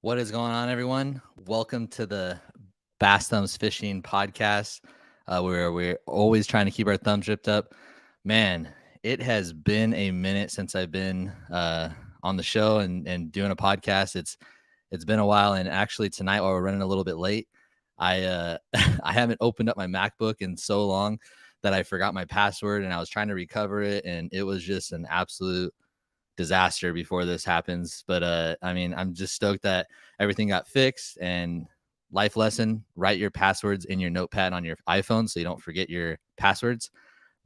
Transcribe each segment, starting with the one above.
What is going on, everyone? Welcome to the Bass Thumbs Fishing Podcast, where we're always trying to keep our thumbs ripped up. Man, it has been a minute since I've been on the show and doing a podcast. It's been a while, and actually tonight, while we're running a little bit late, I I haven't opened up my MacBook in so long that I forgot my password, and I was trying to recover it, and it was just an absolute disaster before this happens. But I mean, I'm just stoked that everything got fixed. And life lesson: write your passwords in your notepad on your iPhone so you don't forget your passwords.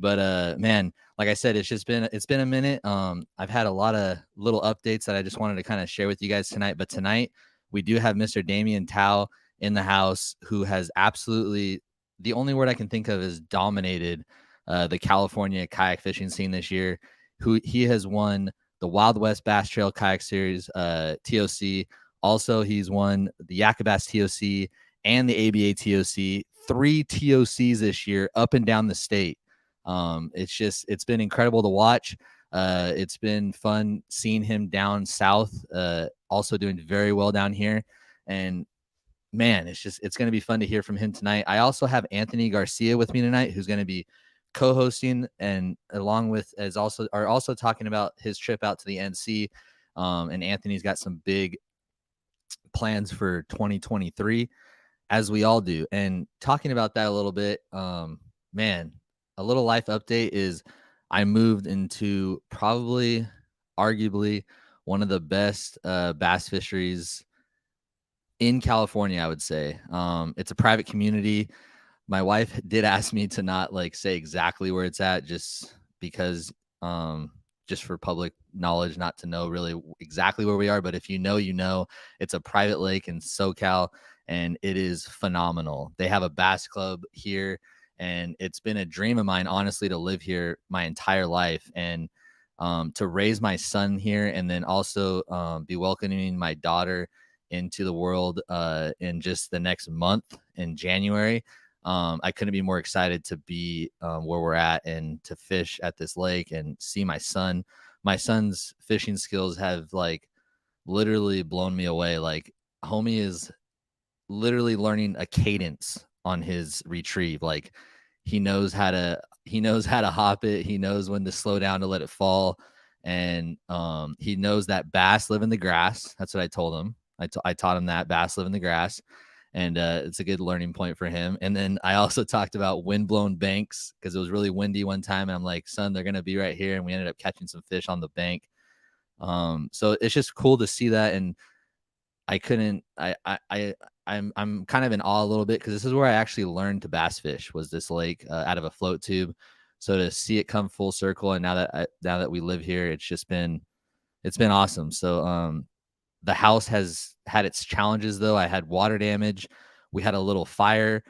But man, like I said, it's been a minute. I've had a lot of little updates that I just wanted to kind of share with you guys tonight. But tonight we do have Mr. Damian Thao in the house, who has absolutely, the only word I can think of is dominated the California kayak fishing scene this year. Who he has won the Wild West Bass Trail Kayak Series TOC. Also, he's won the Yak Attack TOC and the ABA TOC. 3 TOCs this year, up and down the state. It's been incredible to watch. It's been fun seeing him down south, also doing very well down here. And man, it's going to be fun to hear from him tonight. I also have Anthony Garcia with me tonight, who's going to be co-hosting, and along with as also are also talking about his trip out to the NC. And Anthony's got some big plans for 2023, as we all do. And talking about that a little bit, man, a little life update is I moved into probably, arguably, one of the best bass fisheries in California, I would say. It's a private community. My wife did ask me to not like say exactly where it's at, just because, just for public knowledge, not to know really exactly where we are. But if you know, it's a private lake in SoCal, and it is phenomenal. They have a bass club here, and it's been a dream of mine, honestly, to live here my entire life, and to raise my son here, and then also be welcoming my daughter into the world in just the next month in January. I couldn't be more excited to be where we're at and to fish at this lake and see my son. My son's fishing skills have like literally blown me away. Like, homie is literally learning a cadence on his retrieve. Like, he knows how to hop it. He knows when to slow down to let it fall. And he knows that bass live in the grass. That's what I told him. I taught him that bass live in the grass. And it's a good learning point for him. And then I also talked about windblown banks, because it was really windy one time. And I'm like, son, they're going to be right here. And we ended up catching some fish on the bank. So it's just cool to see that. And I'm kind of in awe a little bit, because this is where I actually learned to bass fish, was this lake out of a float tube. So to see it come full circle, and now that we live here, it's been awesome. So the house has had its challenges, though. I had water damage. We had a little fire.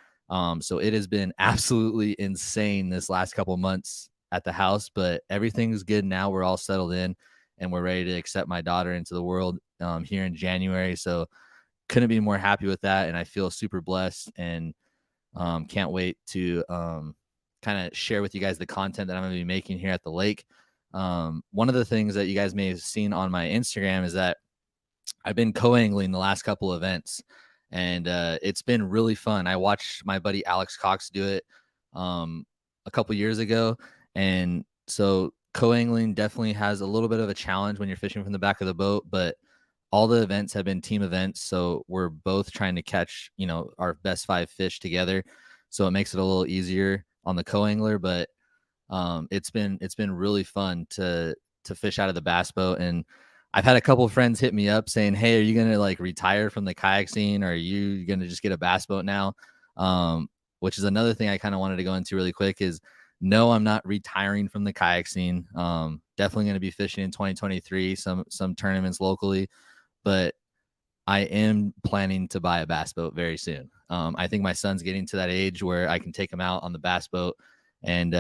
So it has been absolutely insane this last couple of months at the house, but everything's good now. We're all settled in, and we're ready to accept my daughter into the world here in January. So couldn't be more happy with that. And I feel super blessed, and can't wait to kind of share with you guys the content that I'm going to be making here at the lake. One of the things that you guys may have seen on my Instagram is that I've been co-angling the last couple events, and it's been really fun. I watched my buddy Alex Cox do it a couple years ago, and so co-angling definitely has a little bit of a challenge when you're fishing from the back of the boat, but all the events have been team events, so we're both trying to catch, our best 5 fish together, so it makes it a little easier on the co-angler. But it's been really fun to fish out of the bass boat. And I've had a couple of friends hit me up saying, hey, are you going to like retire from the kayak scene, or are you going to just get a bass boat now? Which is another thing I kind of wanted to go into really quick is, no, I'm not retiring from the kayak scene. Definitely going to be fishing in 2023, some tournaments locally, but I am planning to buy a bass boat very soon. I think my son's getting to that age where I can take him out on the bass boat, and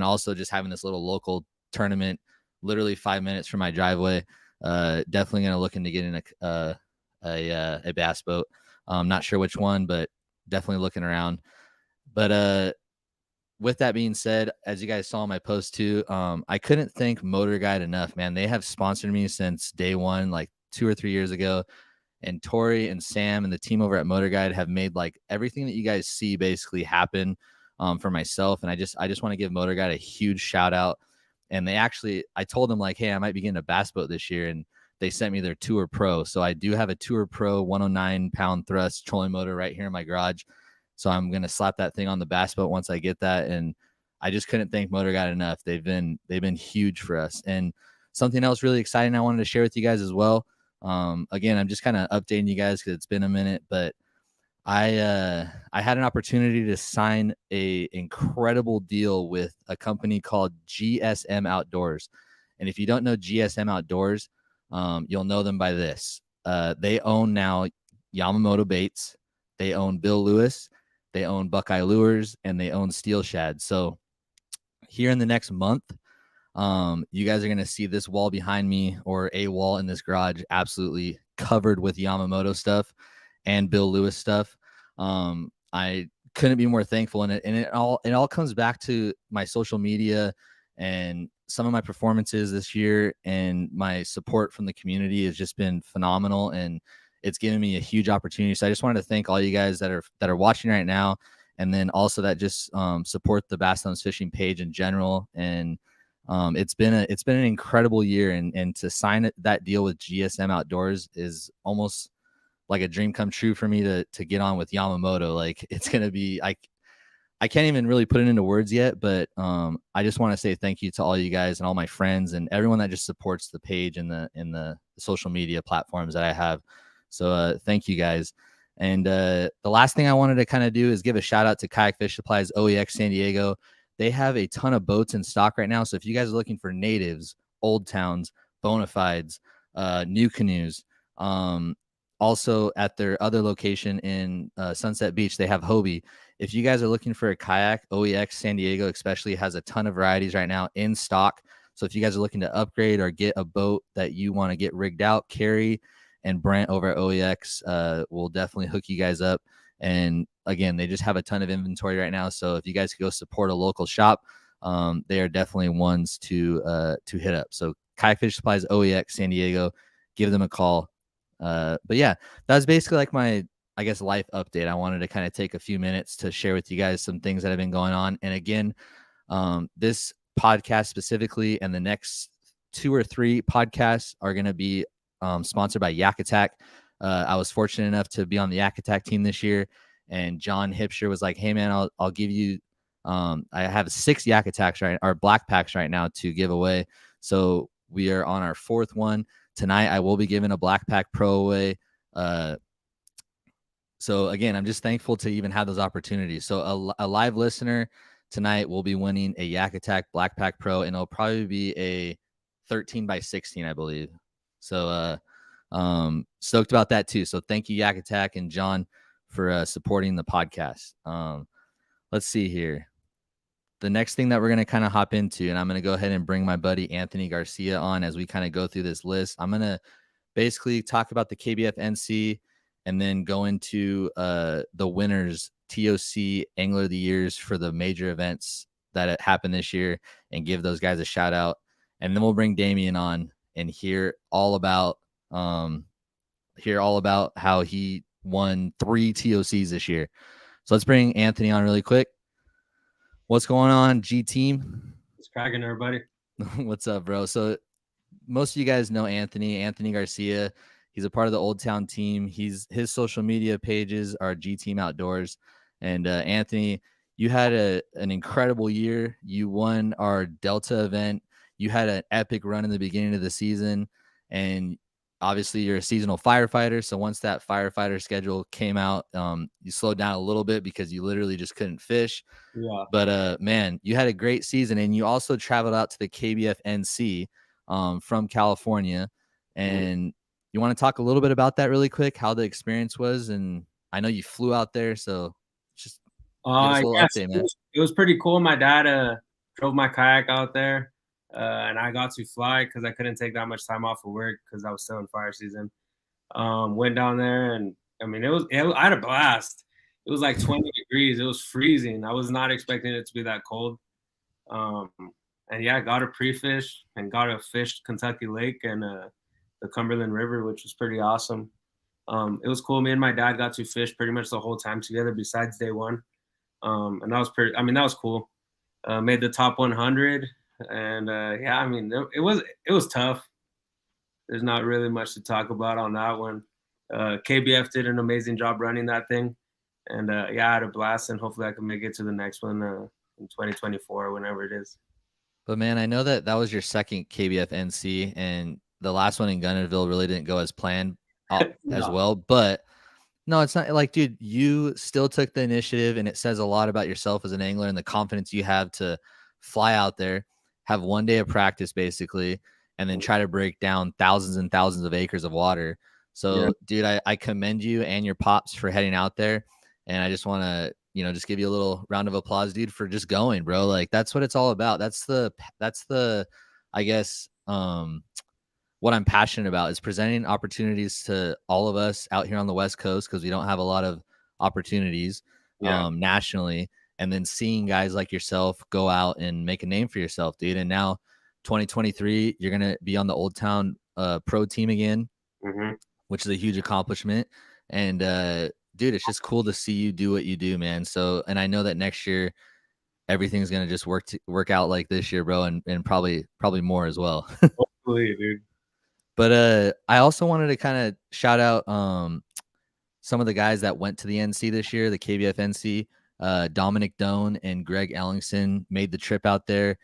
also just having this little local tournament literally 5 minutes from my driveway. Definitely going to look into getting a bass boat. I'm not sure which one, but definitely looking around. But with that being said, as you guys saw in my post too, I couldn't thank Motorguide enough, man. They have sponsored me since day one, like 2 or 3 years ago. And Tori and Sam and the team over at Motorguide have made like everything that you guys see basically happen for myself. And I just want to give Motorguide a huge shout out. And I told them like, hey, I might be getting a bass boat this year. And they sent me their Tour Pro. So I do have a Tour Pro 109-pound thrust trolling motor right here in my garage. So I'm going to slap that thing on the bass boat once I get that. And I just couldn't thank Motorguide enough. They've been huge for us. And something else really exciting I wanted to share with you guys as well. Again, I'm just kind of updating you guys because it's been a minute, but I had an opportunity to sign a incredible deal with a company called GSM Outdoors. And if you don't know GSM Outdoors, you'll know them by this. They own now Yamamoto Baits. They own Bill Lewis. They own Buckeye Lures, and they own Steel Shad. So here in the next month, you guys are going to see this wall behind me, or a wall in this garage, absolutely covered with Yamamoto stuff and Bill Lewis stuff. I couldn't be more thankful. And it all comes back to my social media and some of my performances this year, and my support from the community has just been phenomenal, and it's given me a huge opportunity. So I just wanted to thank all you guys that are watching right now, and then also that just support the Bass Thumbs Fishing page in general. And it's been an incredible year, and to sign that deal with GSM Outdoors is almost like a dream come true for me to get on with Yamamoto. Like, it's gonna be, I can't even really put it into words yet, but I just want to say thank you to all you guys and all my friends and everyone that just supports the page and the social media platforms that I have. So thank you guys. And the last thing I wanted to kind of do is give a shout out to Kayak Fish Supplies OEX San Diego. They have a ton of boats in stock right now. So if you guys are looking for natives, old towns, bona fides, new canoes, also at their other location in Sunset Beach, they have Hobie. If you guys are looking for a kayak, OEX San Diego especially has a ton of varieties right now in stock. So if you guys are looking to upgrade or get a boat that you want to get rigged out, Carrie and Brent over at OEX will definitely hook you guys up. And again, they just have a ton of inventory right now. So if you guys could go support a local shop, they are definitely ones to hit up. So Kayak Fish Supplies OEX San Diego, give them a call. But yeah, that's basically like my, I guess, life update. I wanted to kind of take a few minutes to share with you guys some things that have been going on. And again, this podcast specifically and the next 2 or 3 podcasts are going to be sponsored by Yak Attack. I was fortunate enough to be on the Yak Attack team this year, and John Hipsher was like, hey man, I'll give you, I have 6 Yak Attacks our black packs right now to give away. So we are on our 4th one. Tonight, I will be giving a Black Pack Pro away. So again, I'm just thankful to even have those opportunities. So a live listener tonight will be winning a Yak Attack Black Pack Pro, and it'll probably be a 13x16, I believe. So stoked about that too. So thank you, Yak Attack and John, for supporting the podcast. Let's see here. The next thing that we're going to kind of hop into, and I'm going to go ahead and bring my buddy Anthony Garcia on as we kind of go through this list. I'm going to basically talk about the KBF NC and then go into the winners, TOC Angler of the Years for the major events that happened this year, and give those guys a shout out. And then we'll bring Damian on and hear all about how he won 3 TOCs this year. So let's bring Anthony on really quick. What's going on, G team? It's cracking, everybody. What's up, bro? So most of you guys know Anthony Garcia. He's a part of the Old Town team. His social media pages are G Team Outdoors. And Anthony, you had an incredible year. You won our Delta event. You had an epic run in the beginning of the season, and obviously you're a seasonal firefighter. So once that firefighter schedule came out, you slowed down a little bit because you literally just couldn't fish. Yeah. But man, you had a great season, and you also traveled out to the KBF NC from California. And you want to talk a little bit about that really quick, how the experience was? And I know you flew out there, so just give us a little update, man. It was pretty cool. My dad drove my kayak out there, and I got to fly because I couldn't take that much time off of work because I was still in fire season. Went down there, and I mean, I had a blast. It was like 20 degrees. It was freezing. I was not expecting it to be that cold. And yeah, got a pre-fish and got a fish Kentucky Lake and the Cumberland River, which was pretty awesome. It was cool. Me and my dad got to fish pretty much the whole time together, besides day one, and that was pretty. I mean, that was cool. Made the top 100, and yeah, I mean, it was tough. There's not really much to talk about on that one. KBF did an amazing job running that thing, and yeah, I had a blast, and hopefully I can make it to the next one in 2024, whenever it is. But man, I know that that was your second KBF NC, and the last one in Gunnerville really didn't go as planned as No. well. But no, it's not like, dude, you still took the initiative, and it says a lot about yourself as an angler and the confidence you have to fly out there, have one day of practice basically, and then try to break down thousands and thousands of acres of water. Yeah. So, dude, I commend you and your pops for heading out there. And I just want to, just give you a little round of applause, dude, for just going, bro. Like, that's what it's all about. That's the, I guess, what I'm passionate about is presenting opportunities to all of us out here on the West Coast, because we don't have a lot of opportunities Yeah. nationally, and then seeing guys like yourself go out and make a name for yourself, dude. And now 2023, you're going to be on the Old Town pro team again, Hmm. which is a huge accomplishment. And dude, it's just cool to see you do what you do, man. So, and I know that next year everything's going to just work out like this year, bro, and probably more as well. Hopefully, dude. But I also wanted to kind of shout out some of the guys that went to the NC this year, the KBF NC. Dominic Doan and Greg Ellingson made the trip out there.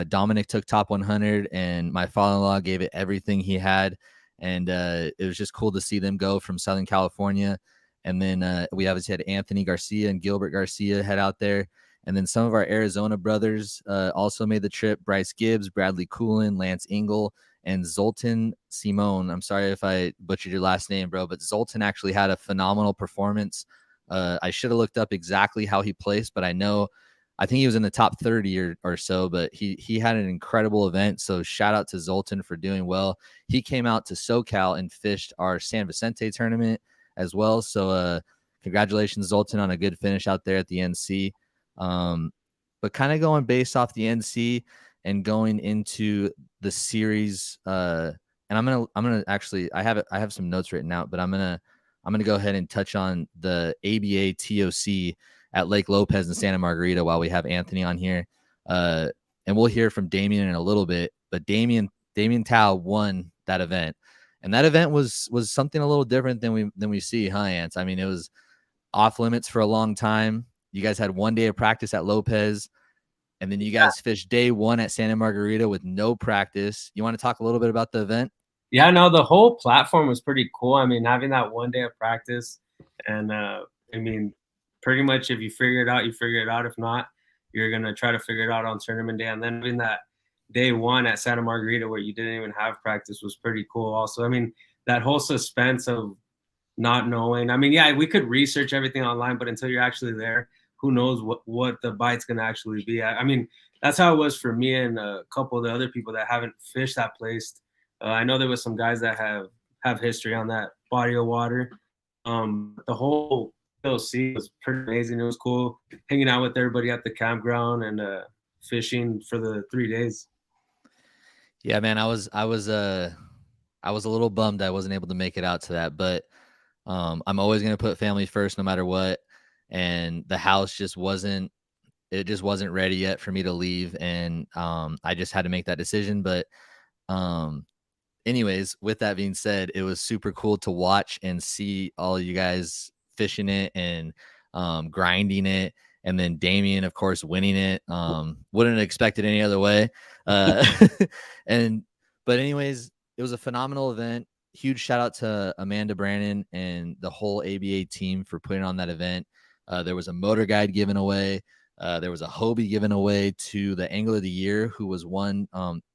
Dominic took top 100, and my father-in-law gave it everything he had. And it was just cool to see them go from Southern California. And then we obviously had Anthony Garcia and Gilbert Garcia head out there. And then some of our Arizona brothers also made the trip. Bryce Gibbs, Bradley Coolin, Lance Ingle, and Zoltan Simone. I'm sorry if I butchered your last name, bro, but Zoltan actually had a phenomenal performance. I should have looked up exactly how he placed, but I think he was in the top 30 or so, but he had an incredible event. So shout out to Zoltan for doing well. He came out to SoCal and fished our San Vicente tournament as well. So congratulations, Zoltan, on a good finish out there at the NC. But kind of going based off the NC and going into the series, and I'm gonna actually I have some notes written out, but I'm gonna go ahead and touch on the ABA TOC at Lake Lopez and Santa Margarita while we have Anthony on here. And we'll hear from Damian in a little bit, but Damian Thao won that event. And that event was something a little different than we see, huh, Ants? I mean, it was off limits for a long time. You guys had one day of practice at Lopez, and then you guys fished day one at Santa Margarita with no practice. You want to talk a little bit about the event? Yeah, no, the whole platform was pretty cool. I mean, having that one day of practice, and I mean, pretty much if you figure it out, you figure it out. If not, you're gonna try to figure it out on tournament day. And then having that day one at Santa Margarita where you didn't even have practice was pretty cool. Also, I mean, that whole suspense of not knowing. I mean, yeah, we could research everything online, but until you're actually there, who knows what the bite's gonna actually be. I mean, that's how it was for me and a couple of the other people that haven't fished that place. I know there was some guys that have history on that body of water. The whole PLC was pretty amazing. It was cool hanging out with everybody at the campground and fishing for the 3 days. Yeah, man, I was a little bummed I wasn't able to make it out to that, but I'm always gonna put family first no matter what. And the house just wasn't ready yet for me to leave, and I just had to make that decision. But anyways, with that being said, it was super cool to watch and see all you guys fishing it and grinding it. And then Damian, of course, winning it. Wouldn't have expected any other way. Uh, but anyways, it was a phenomenal event. Huge shout out to Amanda Brannon and the whole ABA team for putting on that event. There was a Motorguide given away. There was a Hobie given away to the Angler of the Year, who was won.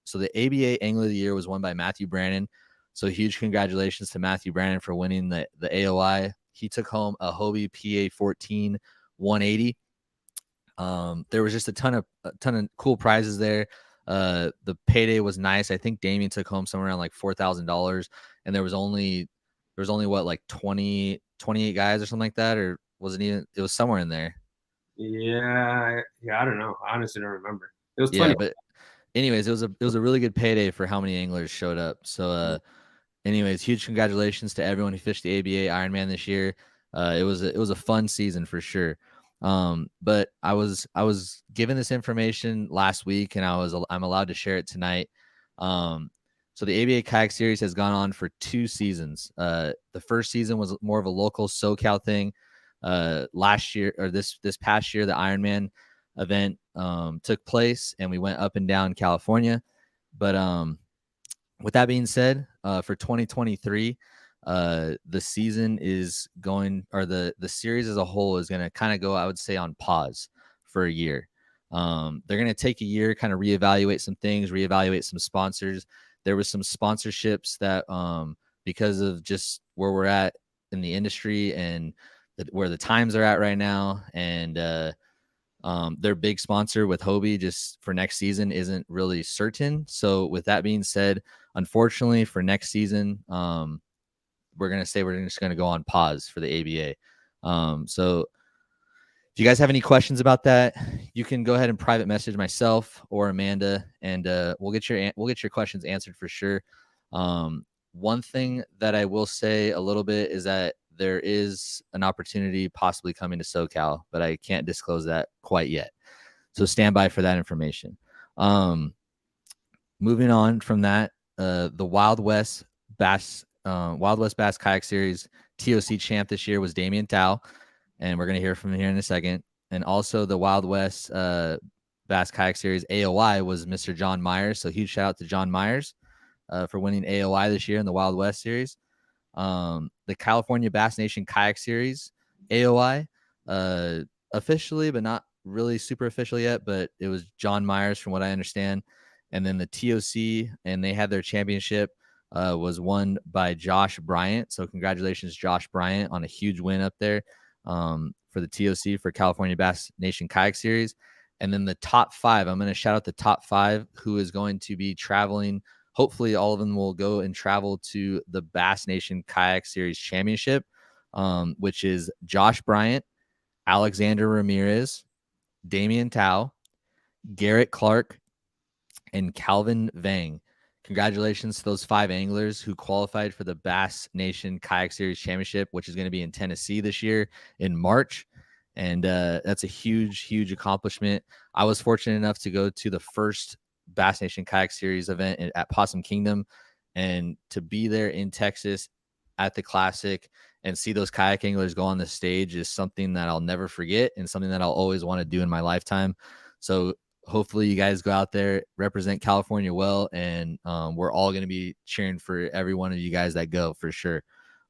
So the ABA Angler of the Year was won by Matthew Brannon. So huge congratulations to Matthew Brannon for winning the AOI. He took home a Hobie PA 14 180. There was just a ton of cool prizes there. The payday was nice. I think Damien took home somewhere around like $4,000, and there was only what, like 28 guys or something like that, or wasn't even, it was somewhere in there. Yeah, I don't know. I honestly don't remember. It was 20. Yeah, but anyways, it was a really good payday for how many anglers showed up. So anyways, huge congratulations to everyone who fished the ABA Ironman this year. It was a fun season for sure. But I was given this information last week, and I'm allowed to share it tonight. So the ABA Kayak Series has gone on for 2 seasons. The first season was more of a local SoCal thing. Last year, or this past year, the Ironman event took place, and we went up and down California. But with that being said, for 2023, the season is going, or the series as a whole is going to kind of go, I would say, on pause for a year. They're going to take a year, kind of reevaluate some things, reevaluate some sponsors. There was some sponsorships that, because of just where we're at in the industry and where the times are at right now, and their big sponsor with Hobie just for next season isn't really certain. So with that being said, unfortunately for next season, we're just going to go on pause for the ABA. So if you guys have any questions about that, you can go ahead and private message myself or Amanda, and we'll get your questions answered for sure. One thing that I will say a little bit is that there is an opportunity possibly coming to SoCal, but I can't disclose that quite yet. So stand by for that information. Moving on from that, the Wild West Bass Kayak Series TOC champ this year was Damian Thao, and we're going to hear from him here in a second. And also the Wild West Bass Kayak Series AOI was Mr. John Myers. So huge shout out to John Myers for winning AOI this year in the Wild West Series. The California Bass Nation Kayak Series AOI, officially, but not really super official yet, but it was John Myers from what I understand. And then the TOC, and they had their championship, was won by Josh Bryant. So congratulations, Josh Bryant, on a huge win up there for the TOC for California Bass Nation Kayak Series. And then the top 5, I'm going to shout out the top 5 who is going to be traveling. Hopefully all of them will go and travel to the Bass Nation Kayak Series Championship, which is Josh Bryant, Alexander Ramirez, Damian Thao, Garrett Clark, and Calvin Vang. Congratulations to those 5 anglers who qualified for the Bass Nation Kayak Series Championship, which is going to be in Tennessee this year in March. And that's a huge, huge accomplishment. I was fortunate enough to go to the first Bass Nation Kayak Series event at Possum Kingdom, and to be there in Texas at the Classic and see those kayak anglers go on the stage is something that I'll never forget, and something that I'll always want to do in my lifetime. So hopefully you guys go out there, represent California well, and we're all going to be cheering for every one of you guys that go for sure.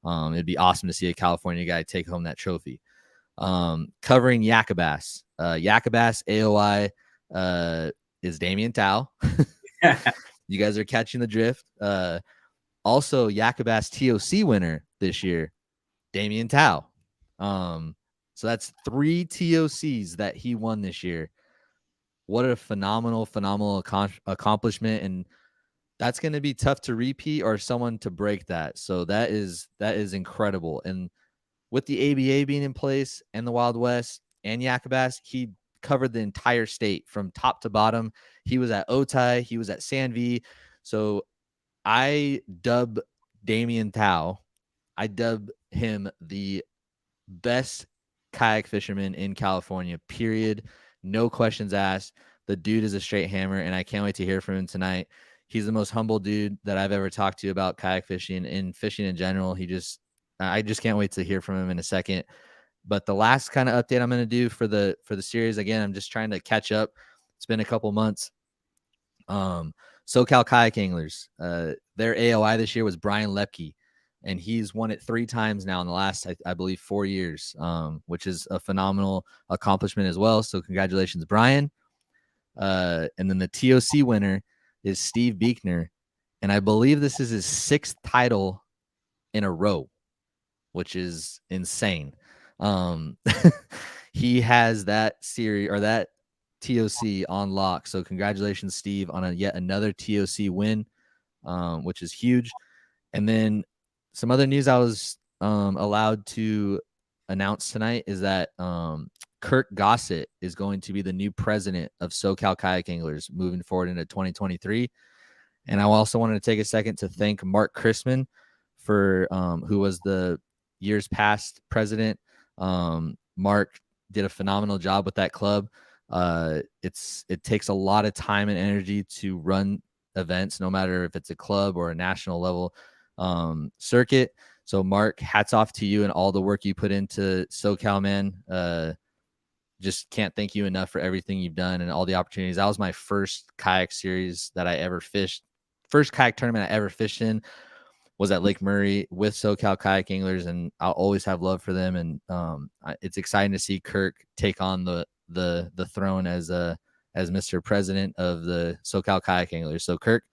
It'd be awesome to see a California guy take home that trophy. Covering Yak Bass. Yak Bass AOI is Damian Thao. You guys are catching the drift. Also, Yak Bass TOC winner this year, Damian Thao. So that's 3 TOCs that he won this year. What a phenomenal accomplishment. And that's going to be tough to repeat or someone to break that. So that is incredible. And with the ABA being in place and the Wild West and Yak Bass, he covered the entire state from top to bottom. He was at Otay. He was at Sandvie. So I dub Damian Thao. I dub him the best kayak fisherman in California, period. No questions asked. The dude is a straight hammer, and I can't wait to hear from him tonight. He's the most humble dude that I've ever talked to about kayak fishing and fishing in general. I just can't wait to hear from him in a second. But the last kind of update I'm going to do for the series, again, I'm just trying to catch up. It's been a couple months. SoCal Kayak Anglers, their AOI this year was Brian Lepke, and he's won it 3 times now in the last, I believe, 4 years, which is a phenomenal accomplishment as well. So congratulations, Brian. And then the TOC winner is Steve Beekner, and I believe this is his 6th title in a row, which is insane. He has that series or that TOC on lock. So congratulations, Steve, on yet another TOC win, which is huge. And then some other news I was allowed to announce tonight is that Kurt Gossett is going to be the new president of SoCal Kayak Anglers moving forward into 2023. And I also wanted to take a second to thank Mark Chrisman for who was the years past president. Mark did a phenomenal job with that club. It takes a lot of time and energy to run events, no matter if it's a club or a national level circuit. So Mark, hats off to you and all the work you put into SoCal, man. Just can't thank you enough for everything you've done and all the opportunities. That was my first kayak series that I ever fished. First kayak tournament I ever fished in was at Lake Murray with SoCal Kayak Anglers, and I'll always have love for them. And it's exciting to see Kirk take on the throne as Mr. President of the SoCal Kayak Anglers. So Kirk,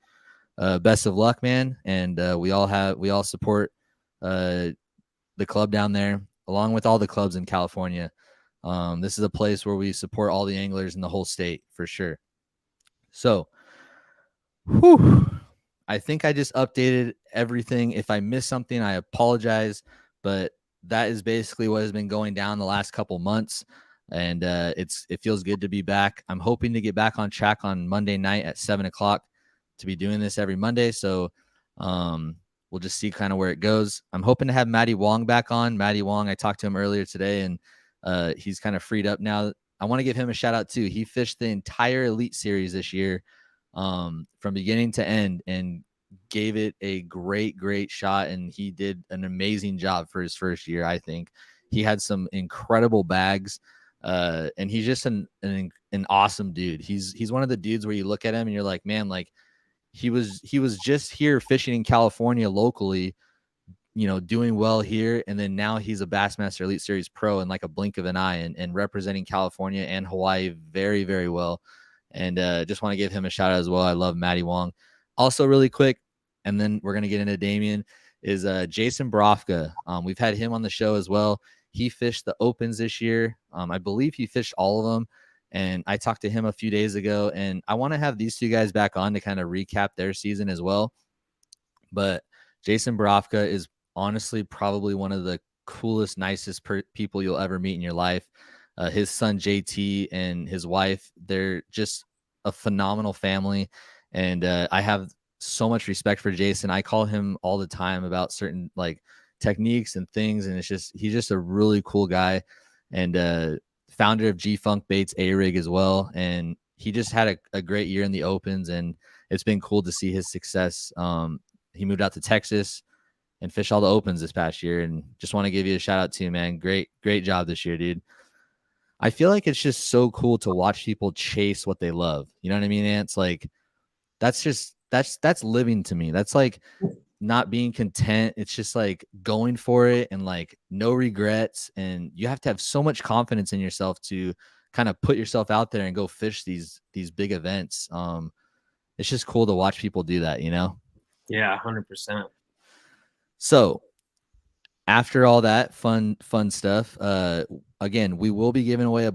best of luck, man. And we all support the club down there, along with all the clubs in California. This is a place where we support all the anglers in the whole state for sure. So, I think I just updated everything. If I missed something, I apologize, but that is basically what has been going down the last couple months, and it feels good to be back. I'm hoping to get back on track on Monday night at 7:00 to be doing this every Monday. So we'll just see kind of where it goes. I'm hoping to have Matty Wong back on. Matty Wong, I talked to him earlier today, and he's kind of freed up now. I want to give him a shout out too. He fished the entire Elite Series this year, from beginning to end, and gave it a great shot. And he did an amazing job for his first year. I think he had some incredible bags, and he's just an awesome dude. He's one of the dudes where you look at him and you're like, man, like he was just here fishing in California locally, doing well here. And then now he's a Bassmaster Elite Series pro in like a blink of an eye, and representing California and Hawaii very, very well. And just want to give him a shout out as well. I love Matty Wong. Also, really quick, and then we're going to get into Damian, is Jason Borofka. We've had him on the show as well. He fished the Opens this year. I believe he fished all of them. And I talked to him a few days ago, and I want to have these two guys back on to kind of recap their season as well. But Jason Borofka is honestly probably one of the coolest, nicest people you'll ever meet in your life. His son JT and his wife, they're just a phenomenal family. And I have so much respect for Jason. I call him all the time about certain like techniques and things. And he's just a really cool guy, and founder of G-Funk Baits A-Rig as well. And he just had a great year in the Opens, and it's been cool to see his success. He moved out to Texas and fished all the Opens this past year, and just want to give you a shout out to you, man. Great job this year, dude. I feel like it's just so cool to watch people chase what they love. You know what I mean, Ants? Like that's living to me. That's like not being content. It's just like going for it, and like no regrets. And you have to have so much confidence in yourself to kind of put yourself out there and go fish these big events. It's just cool to watch people do that, Yeah, 100%. So after all that fun stuff, again, we will be giving away a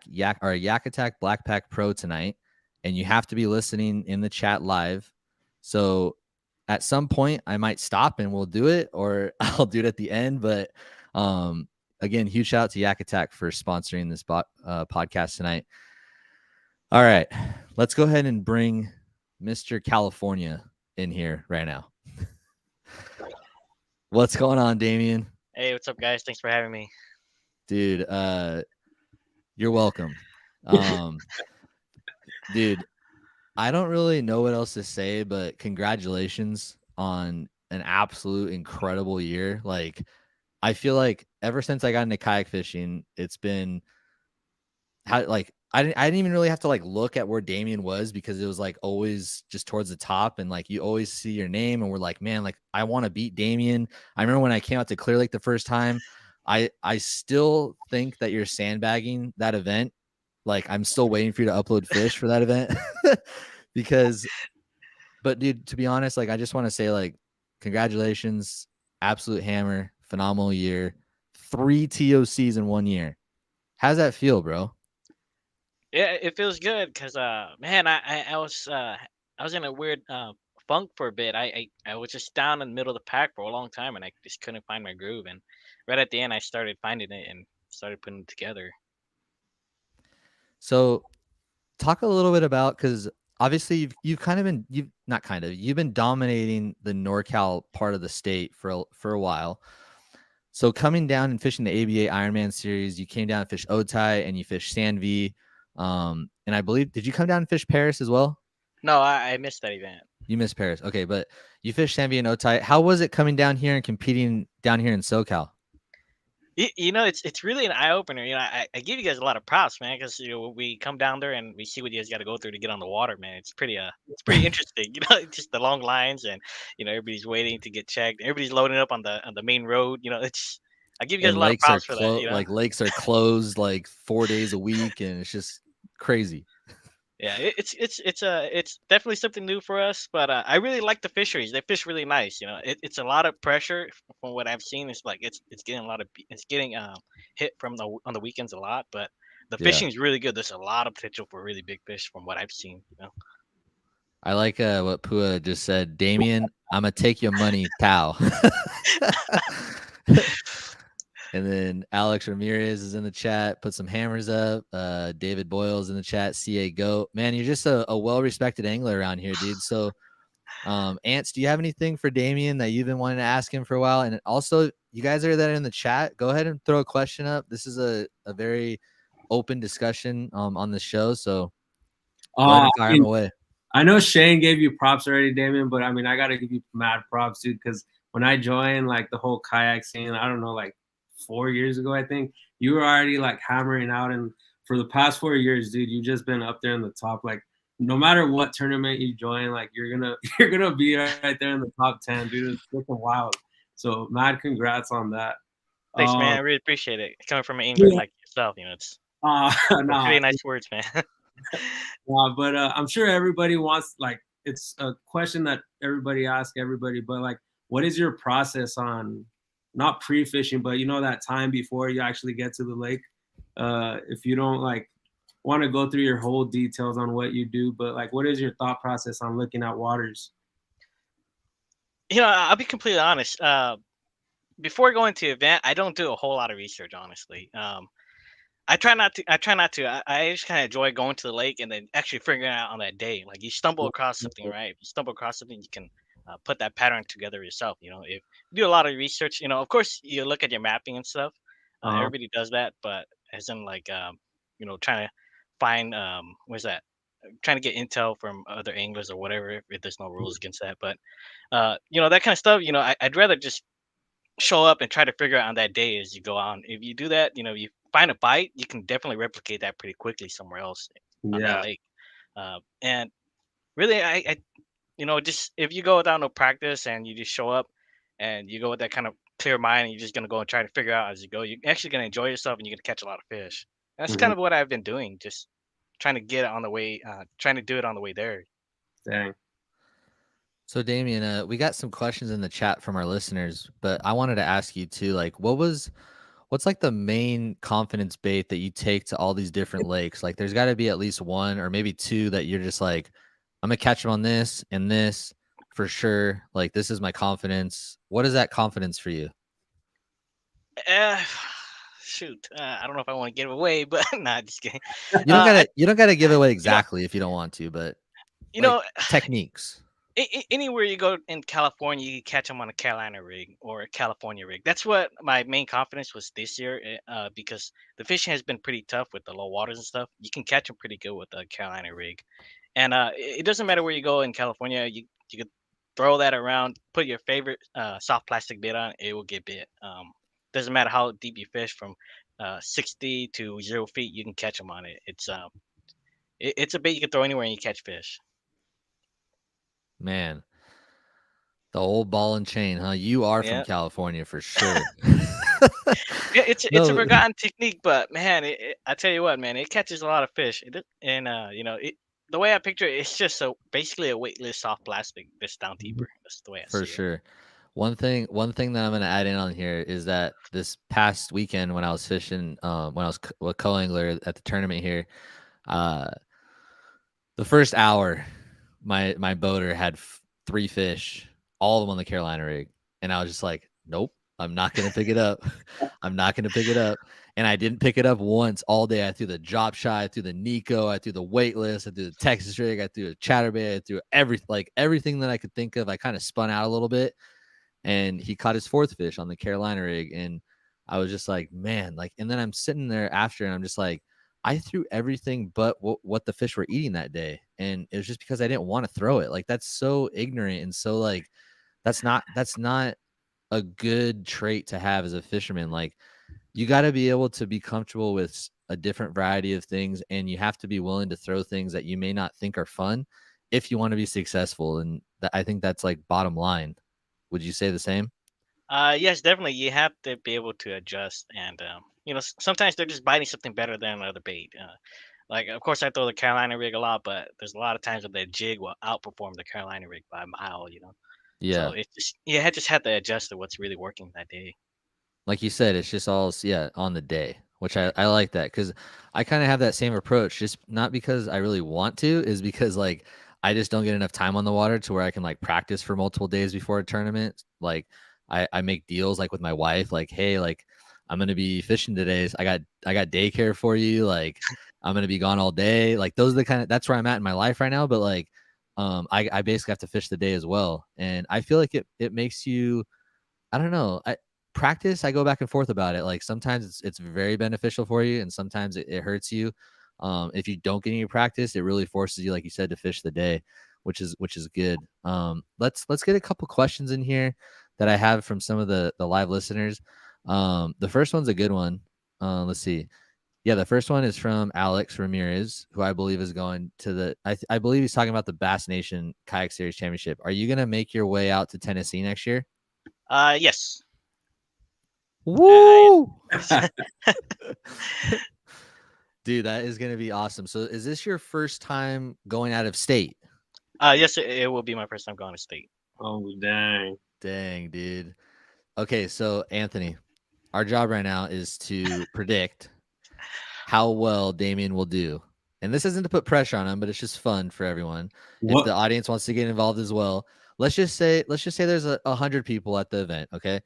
Yak Attack Black Pack Pro tonight, and you have to be listening in the chat live. So at some point I might stop and we'll do it, or I'll do it at the end. But again, huge shout out to Yak Attack for sponsoring this podcast tonight. All right, let's go ahead and bring Mr. California in here right now. What's going on, Damian? Hey, what's up, guys? Thanks for having me. Dude, you're welcome. Dude, I don't really know what else to say, but congratulations on an absolute incredible year. Like, I feel like ever since I got into kayak fishing, it's been I didn't even really have to like look at where Damian was, because it was like always just towards the top, and like you always see your name, and we're like, man, like I want to beat Damian. I remember when I came out to Clear Lake the first time, I still think that you're sandbagging that event. Like I'm still waiting for you to upload fish for that event. But dude, to be honest, like I just want to say like congratulations, absolute hammer, phenomenal year, 3 TOCs in 1 year. How's that feel, bro? Yeah, it feels good because, man, I was in a weird funk for a bit. I was just down in the middle of the pack for a long time, and I just couldn't find my groove. And right at the end, I started finding it and started putting it together. So talk a little bit about, because obviously you've kind of been you've been dominating the NorCal part of the state for a while. So coming down and fishing the ABA Ironman series, you came down and fished Otay and you fished Sandvie. And I believe, did you come down and fish Paris as well? No, I missed that event. You missed Paris. Okay, but you fished Sandvie and Otay. How was it coming down here and competing down here in SoCal? You know, it's really an eye opener. You know, I give you guys a lot of props, man, because you know we come down there and we see what you guys got to go through to get on the water, man. It's pretty interesting. You know, just the long lines and you know everybody's waiting to get checked. Everybody's loading up on the main road. You know, I give you guys And a lot of lakes are props for that. You know, lakes are closed like 4 days a week, and it's just crazy. yeah, it's definitely something new for us, but I really like the fisheries. They fish really nice. You know, it's a lot of pressure from what I've seen. It's like it's getting a lot of it's getting hit from the on the weekends a lot, but the Yeah. fishing is really good. There's a lot of potential for really big fish from what I've seen. You know. I like what Pua just said. Damian, I'm gonna take your money, pal. And then Alex Ramirez is in the chat. Put some hammers up. David Boyle's in the chat. CA Goat. Man, you're just a well-respected angler around here, dude. So, Ants, do you have anything for Damian that you've been wanting to ask him for a while? And also, you guys are there in the chat. Go ahead and throw a question up. This is a very open discussion on the show. So, go ahead and fire him away. I know Shane gave you props already, Damien, but I mean, I got to give you mad props, dude, because when I joined, like, the whole kayak scene, I don't know, like, 4 years ago, I think, you were already, like, hammering out, and for the past 4 years, dude, you've just been up there in the top, like, no matter what tournament you join, like, you're gonna be right there in the top 10, dude. It's freaking wild. So, mad congrats on that. Thanks, man. I really appreciate it. Coming from an angler like yourself, you know, it's really nice words, man. But I'm sure everybody wants, like, it's a question that everybody asks everybody, but like, what is your process on not pre-fishing, but you know, that time before you actually get to the lake? If you don't like want to go through your whole details on what you do, but like, what is your thought process on looking at waters? You know, I'll be completely honest. Before going to the event, I don't do a whole lot of research, honestly. I try not to. I just kind of enjoy going to the lake and then actually figuring it out on that day. Like you stumble across something, right? If you stumble across something, you can put that pattern together yourself. You know, if you do a lot of research, you know, of course you look at your mapping and stuff. Everybody does that, but as in like, you know, trying to find what's that? Trying to get intel from other anglers or whatever. If there's no rules against that, but you know, that kind of stuff. You know, I'd rather just show up and try to figure out on that day as you go on. If you do that, you know, you find a bite, you can definitely replicate that pretty quickly somewhere else on that lake. And really, you know, just if you go without no practice and you just show up and you go with that kind of clear mind, and you're just gonna go and try to figure out as you go, you're actually gonna enjoy yourself and you're gonna catch a lot of fish. That's kind of what I've been doing, just trying to get it on the way, trying to do it on the way there. Dang. So Damian, we got some questions in the chat from our listeners, but I wanted to ask you too, like, what's like the main confidence bait that you take to all these different lakes? Like, there's got to be at least one or maybe two that you're just like, I'm gonna catch them on this and this for sure. Like, this is my confidence. What is that confidence for you? Shoot, I don't know if I want to give away, but nah, just kidding. You don't gotta give away exactly if you don't want to, but you like, know, techniques. Anywhere you go in California, you can catch them on a Carolina rig or a California rig. That's what my main confidence was this year, because the fishing has been pretty tough with the low waters and stuff. You can catch them pretty good with a Carolina rig, and it doesn't matter where you go in California. You could throw that around, put your favorite soft plastic bait on, it will get bit. Doesn't matter how deep you fish, from 60 to 0 feet, you can catch them on it. It's a bait you can throw anywhere and you catch fish. Man, the old ball and chain, huh? You are from California for sure. Yeah, it's a forgotten technique, but man, I tell you what, man, it catches a lot of fish. And you know, the way I picture it, it's just basically a weightless soft plastic that's down deeper. That's the way I see it. For sure. One thing that I'm gonna add in on here is that this past weekend when I was fishing, when I was a co-angler at the tournament here, the first hour, my boater had 3 fish, all of them on the Carolina rig, and I was just like, nope, I'm not gonna pick it up. I'm not gonna pick it up. And I didn't pick it up once all day. I threw the drop shot, I threw the Nico, I threw the weightless, I threw the Texas rig, I threw a chatterbait, I threw everything that I could think of. I kind of spun out a little bit, and he caught his fourth fish on the Carolina rig, and I was just like, man, like. And then I'm sitting there after, and I'm just like, I threw everything but what the fish were eating that day, and it was just because I didn't want to throw it. Like, that's so ignorant, and so like that's not a good trait to have as a fisherman. Like, you got to be able to be comfortable with a different variety of things, and you have to be willing to throw things that you may not think are fun if you want to be successful. And I think that's like bottom line. Would you say the same? Yes, definitely. You have to be able to adjust, and sometimes they're just biting something better than another bait. Like, of course, I throw the Carolina rig a lot, but there's a lot of times that the jig will outperform the Carolina rig by a mile. So Yeah. it's just you just have to adjust to what's really working that day. Like you said, it's just all on the day, which I like that, because I kind of have that same approach, just not because I really want to, is because like I just don't get enough time on the water to where I can like practice for multiple days before a tournament. Like, I make deals like with my wife, like, hey, like, I'm gonna be fishing today. So I got daycare for you. Like, I'm gonna be gone all day. Like, those are that's where I'm at in my life right now. But like, I basically have to fish the day as well, and I feel like it makes you, I don't know. Practice, I go back and forth about it. Like, sometimes it's very beneficial for you, and sometimes it hurts you. If you don't get any practice, it really forces you, like you said, to fish the day, which is good. Let's get a couple questions in here that I have from some of the live listeners. The first one's a good one. Let's see. Yeah, the first one is from Alex Ramirez, who I believe is going to the. I believe he's talking about the Bass Nation Kayak Series Championship. Are you gonna make your way out to Tennessee next year? Yes. Woo! Dude, that is gonna be awesome. So, is this your first time going out of state? Yes, it will be my first time going to state. Oh, dang. Dang, dude. Okay, so Anthony, our job right now is to predict how well Damian will do. And this isn't to put pressure on him, but it's just fun for everyone. If the audience wants to get involved as well, let's just say there's 100 people at the event, okay?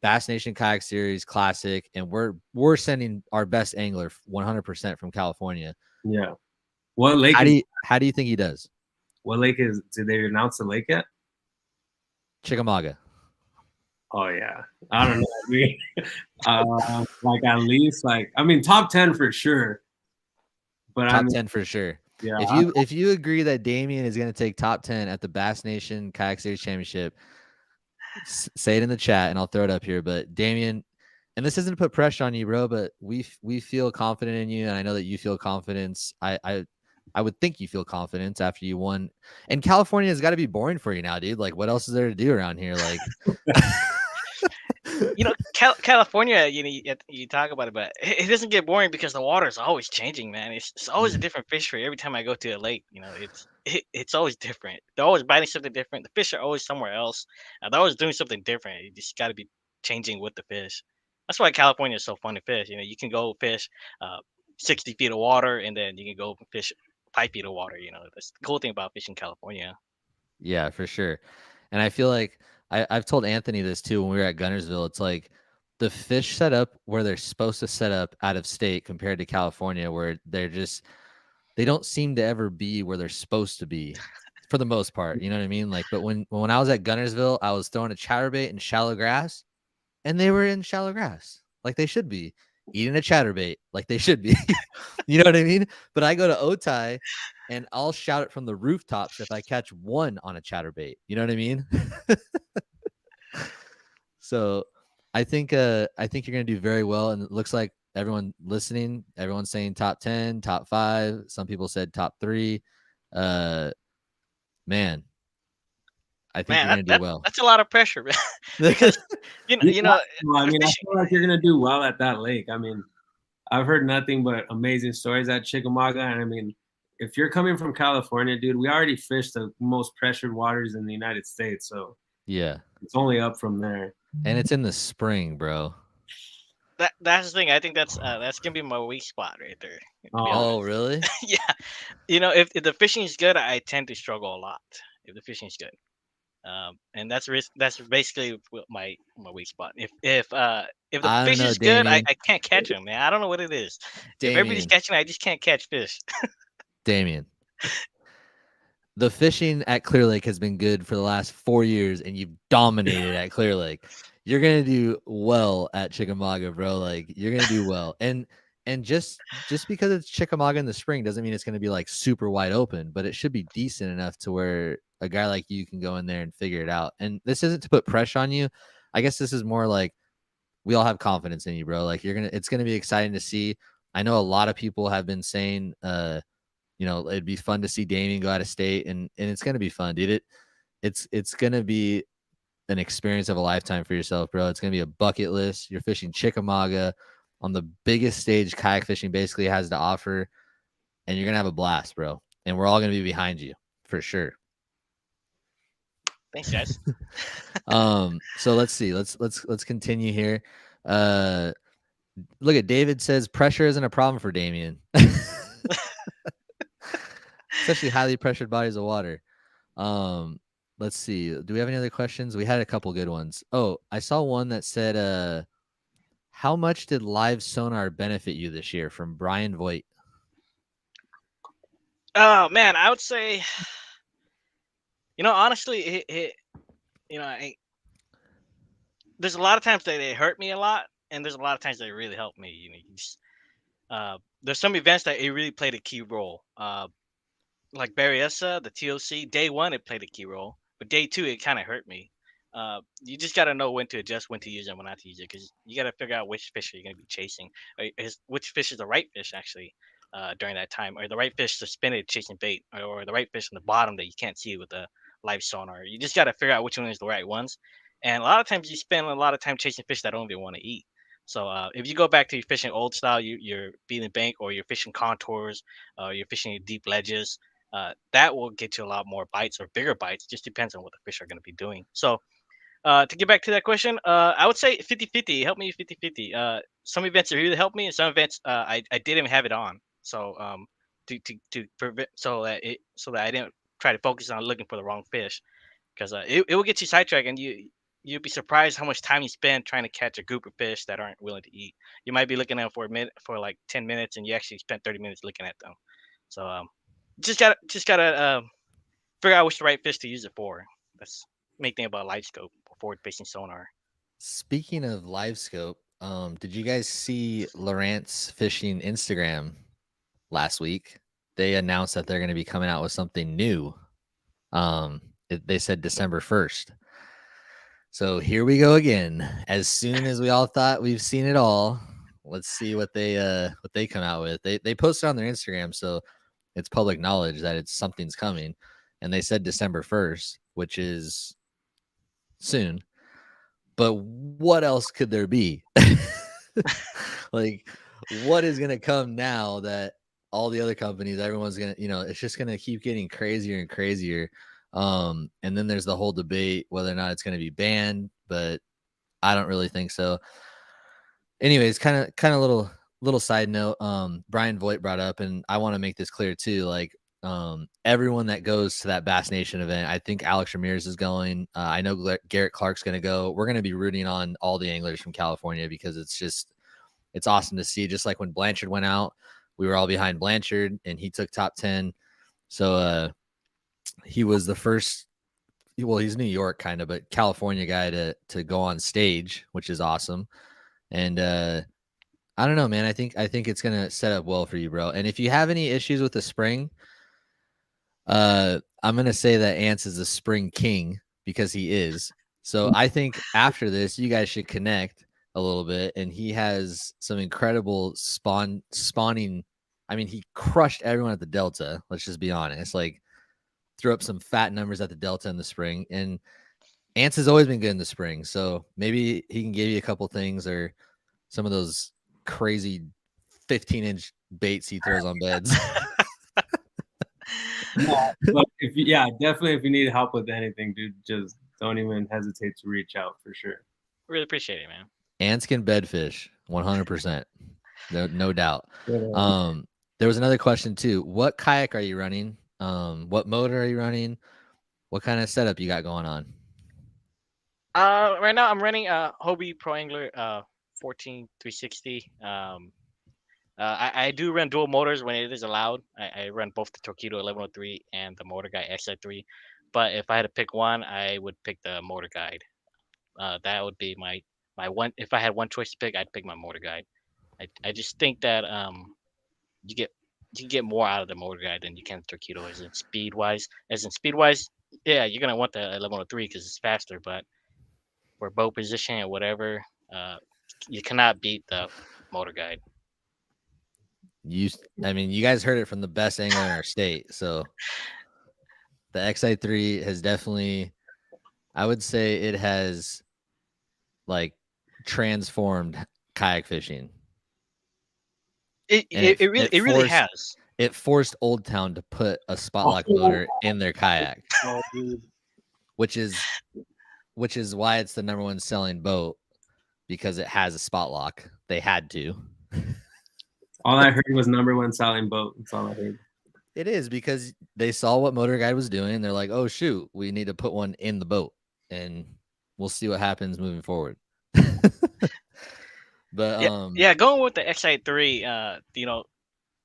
Bass Nation Kayak Series Classic, and we're sending our best angler 100% from California. Yeah. What lake? How do you think he does? What lake is? Did they announce the lake yet? Chickamauga. Oh yeah, I don't know. I mean, like at least top 10 for sure. But top 10 for sure. Yeah. If you agree that Damian is going to take top 10 at the Bass Nation Kayak Series Championship, say it in the chat and I'll throw it up here. But Damian, and this isn't to put pressure on you, bro, but we feel confident in you, and I know that you feel confidence. I would think you feel confidence after you won. And California has got to be boring for you now, dude. Like, what else is there to do around here? Like, California, you talk about it, but it doesn't get boring because the water is always changing, man. It's always a different fish for you. Every time I go to a lake, it's always different. They're always biting something different. The fish are always somewhere else. They're always doing something different. You just got to be changing with the fish. That's why California is so fun to fish. You can go fish 60 feet of water, and then you can go fish 5 feet of water. That's the cool thing about fishing California. Yeah, for sure. And I feel like I've told Anthony this too when we were at Gunnersville. It's like the fish set up where they're supposed to set up out of state compared to California, where they don't seem to ever be where they're supposed to be for the most part. You know what I mean? Like, but when I was at Gunnersville, I was throwing a chatterbait in shallow grass, and they were in shallow grass like they should be, eating a chatterbait like they should be. You know what I mean? But I go to Otay and I'll shout it from the rooftops if I catch one on a chatterbait. You know what I mean? So I think you're gonna do very well, and it looks like everyone listening, everyone's saying top 10, top 5. Some people said top 3. Man, I think you're gonna do well. That's a lot of pressure, man. Because I mean, I feel like you're gonna do well at that lake. I mean, I've heard nothing but amazing stories at Chickamauga, and I mean, if you're coming from California, dude, we already fished the most pressured waters in the United States, so yeah, it's only up from there. And it's in the spring, bro. That's the thing. I think that's gonna be my weak spot right there. Oh, really? Yeah. If the fishing is good, I tend to struggle a lot. If the fishing is good. And that's basically my weak spot. If the I don't fish know, is good, Damien. I can't catch them, man. I don't know what it is. If everybody's Damien, catching, I just can't catch fish. Damien. The fishing at Clear Lake has been good for the last 4 years, and you've dominated at Clear Lake. You're gonna do well at Chickamauga, bro. Like you're gonna do well, and just because it's Chickamauga in the spring doesn't mean it's gonna be like super wide open, but it should be decent enough to where a guy like you can go in there and figure it out. And this isn't to put pressure on you. I guess this is more like we all have confidence in you, bro. Like it's gonna be exciting to see. I know a lot of people have been saying, it'd be fun to see Damian go out of state, and it's gonna be fun, dude. It's gonna be an experience of a lifetime for yourself, bro. It's gonna be a bucket list. You're fishing Chickamauga on the biggest stage kayak fishing basically has to offer, and you're gonna have a blast, bro. And we're all gonna be behind you for sure. Thanks, guys. So let's see. Let's continue here. Look at David says pressure isn't a problem for Damian. Especially highly pressured bodies of water. Let's see. Do we have any other questions? We had a couple good ones. Oh, I saw one that said, how much did live sonar benefit you this year, from Brian Voigt? Oh man, I would say, honestly, there's a lot of times that it hurt me a lot, and there's a lot of times that it really helped me. There's some events that it really played a key role. Like Berryessa, the TOC, day one it played a key role, but day two it kind of hurt me. You just got to know when to adjust, when to use it, when not to use it, because you got to figure out which fish you're going to be chasing, which fish is the right fish actually during that time, or the right fish to spin it chasing bait, or the right fish on the bottom that you can't see with the live sonar. You just got to figure out which one is the right ones, and a lot of times you spend a lot of time chasing fish that don't even want to eat. So if you go back to your fishing old style, you're beating bank, or you're fishing contours, you're fishing deep ledges. That will get you a lot more bites or bigger bites. Just depends on what the fish are going to be doing. So to get back to that question, I would say 50-50. Help me 50-50. Some events really helped me, and some events I didn't have it on. So to prevent so that I didn't try to focus on looking for the wrong fish, because it will get you sidetracked, and you'd be surprised how much time you spend trying to catch a group of fish that aren't willing to eat. You might be looking at them for like 10 minutes, and you actually spent 30 minutes looking at them. So just gotta figure out which the right fish to use it for. That's main thing about live scope or forward facing sonar. Speaking of live scope, did you guys see Lawrence Fishing Instagram last week? They announced that they're going to be coming out with something new. They said December 1st. So here we go again. As soon as we all thought we've seen it all, let's see what they come out with. They posted on their Instagram, so it's public knowledge that something's coming, and they said December 1st, which is soon. But what else could there be? Like, what is going to come now that all the other companies, everyone's going to, it's just going to keep getting crazier and crazier. And then there's the whole debate whether or not it's going to be banned, but I don't really think so. Anyways, kind of little side note, Brian Voigt brought up, and I want to make this clear too, like, everyone that goes to that Bass Nation event, I think Alex Ramirez is going. I know Garrett Clark's going to go. We're going to be rooting on all the anglers from California, because it's awesome to see. Just like when Blanchard went out, we were all behind Blanchard, and he took top 10. So he was the first, well, he's New York kind of, but California guy to go on stage, which is awesome. And I don't know, man. I think it's going to set up well for you, bro. And if you have any issues with the spring, I'm going to say that Ants is a spring king, because he is. So I think after this, you guys should connect a little bit. And he has some incredible spawning. I mean, he crushed everyone at the Delta. Let's just be honest. Like, threw up some fat numbers at the Delta in the spring. And Ants has always been good in the spring. So maybe he can give you a couple things, or some of those crazy 15-inch baits he throws on beds. But definitely if you need help with anything, dude, just don't even hesitate to reach out, for sure. Really appreciate it, man. Ants can bedfish 100%. No doubt. There was another question too. What kayak are you running? What motor are you running? What kind of setup you got going on? Right now I'm running a Hobie Pro Angler 14 360. I do run dual motors when it is allowed. I run both the Torpedo 1103 and the Motorguide XI3. But if I had to pick one, I would pick the Motorguide. That would be my one. If I had one choice to pick, I'd pick my Motorguide. I just think that you get you can get more out of the Motorguide than you can the Torpedo as in speed wise. Yeah, you're gonna want the 1103 because it's faster. But for bow position or whatever, uh, you cannot beat the Motorguide. I mean, you guys heard it from the best angler in our state. So the XI3 has definitely, I would say it has like transformed kayak fishing. It really has. It forced Old Town to put a spot-lock motor in their kayak, which is why it's the number one selling boat, because it has a spot lock. They had to. All I heard was number one selling boat. That's all I heard. It is because they saw what Motorguide was doing. They're like, oh, shoot, we need to put one in the boat, and we'll see what happens moving forward. But yeah, going with the XI3,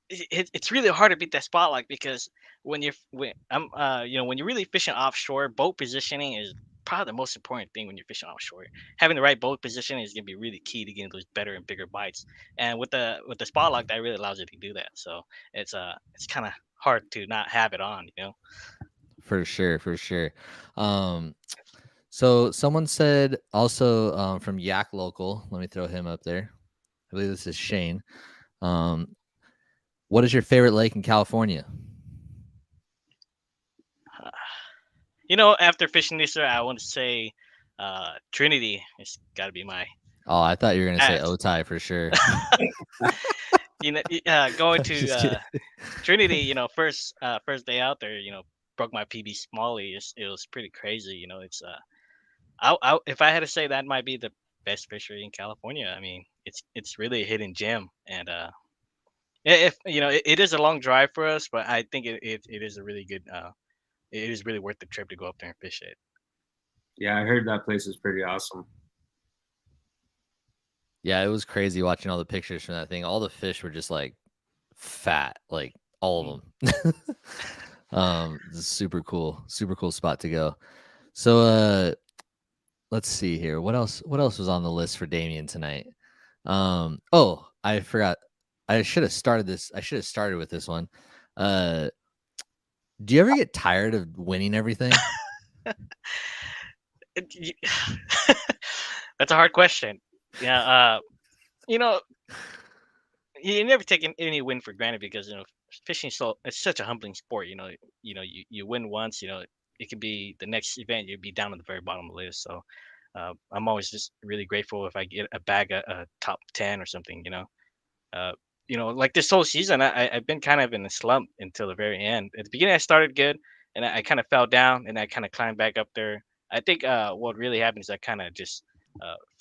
it's really hard to beat that spot lock because when you're really fishing offshore, boat positioning is probably the most important thing when you're fishing offshore. Having the right boat positioning is gonna be really key to getting those better and bigger bites. And with the spot lock, that really allows you to do that. So it's kind of hard to not have it on, For sure. So someone said also from Yak Local, let me throw him up there. I believe this is Shane. What is your favorite lake in California? After fishing this year, I want to say Trinity. It's got to be my. Oh, I thought you were gonna say Otay for sure. Going to Trinity, first day out there, broke my PB Smalley. It was pretty crazy. It's if I had to say, that might be the best fishery in California. I mean, it's really a hidden gem, and if it is a long drive for us, but I think it is a really good. It is really worth the trip to go up there and fish it. Yeah, I heard that place is pretty awesome. Yeah, it was crazy watching all the pictures from that thing. All the fish were just like fat, like all of them. Super cool spot to go. So let's see here. What else was on the list for Damian tonight? Oh, I forgot. I should have started with this one. Do you ever get tired of winning everything? That's a hard question. Yeah, you never take any win for granted because fishing it's such a humbling sport. You win once, it could be the next event you'd be down at the very bottom of the list. So I'm always just really grateful if I get a bag a top 10 or something. Like this whole season, I've been kind of in a slump until the very end. At the beginning, I started good, and I kind of fell down, and I kind of climbed back up there. I think what really happened is I kind of just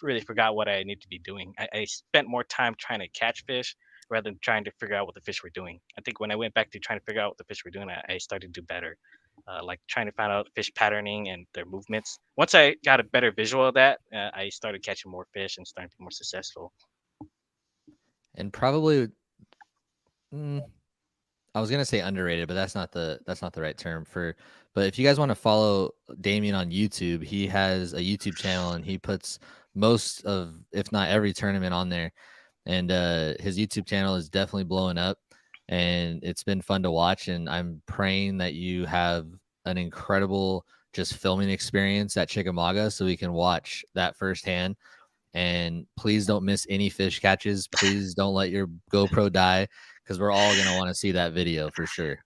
really forgot what I need to be doing. I spent more time trying to catch fish rather than trying to figure out what the fish were doing. I think when I went back to trying to figure out what the fish were doing, I started to do better. Like trying to find out fish patterning and their movements. Once I got a better visual of that, I started catching more fish and starting to be more successful. And probably, I was gonna say underrated, but that's not the right term for. But if you guys want to follow Damian on YouTube, he has a YouTube channel and he puts most of, if not every tournament on there. And his YouTube channel is definitely blowing up, and it's been fun to watch. And I'm praying that you have an incredible just filming experience at Chickamauga so we can watch that firsthand. And please don't miss any fish catches. Please don't let your GoPro die, because we're all going to want to see that video for sure.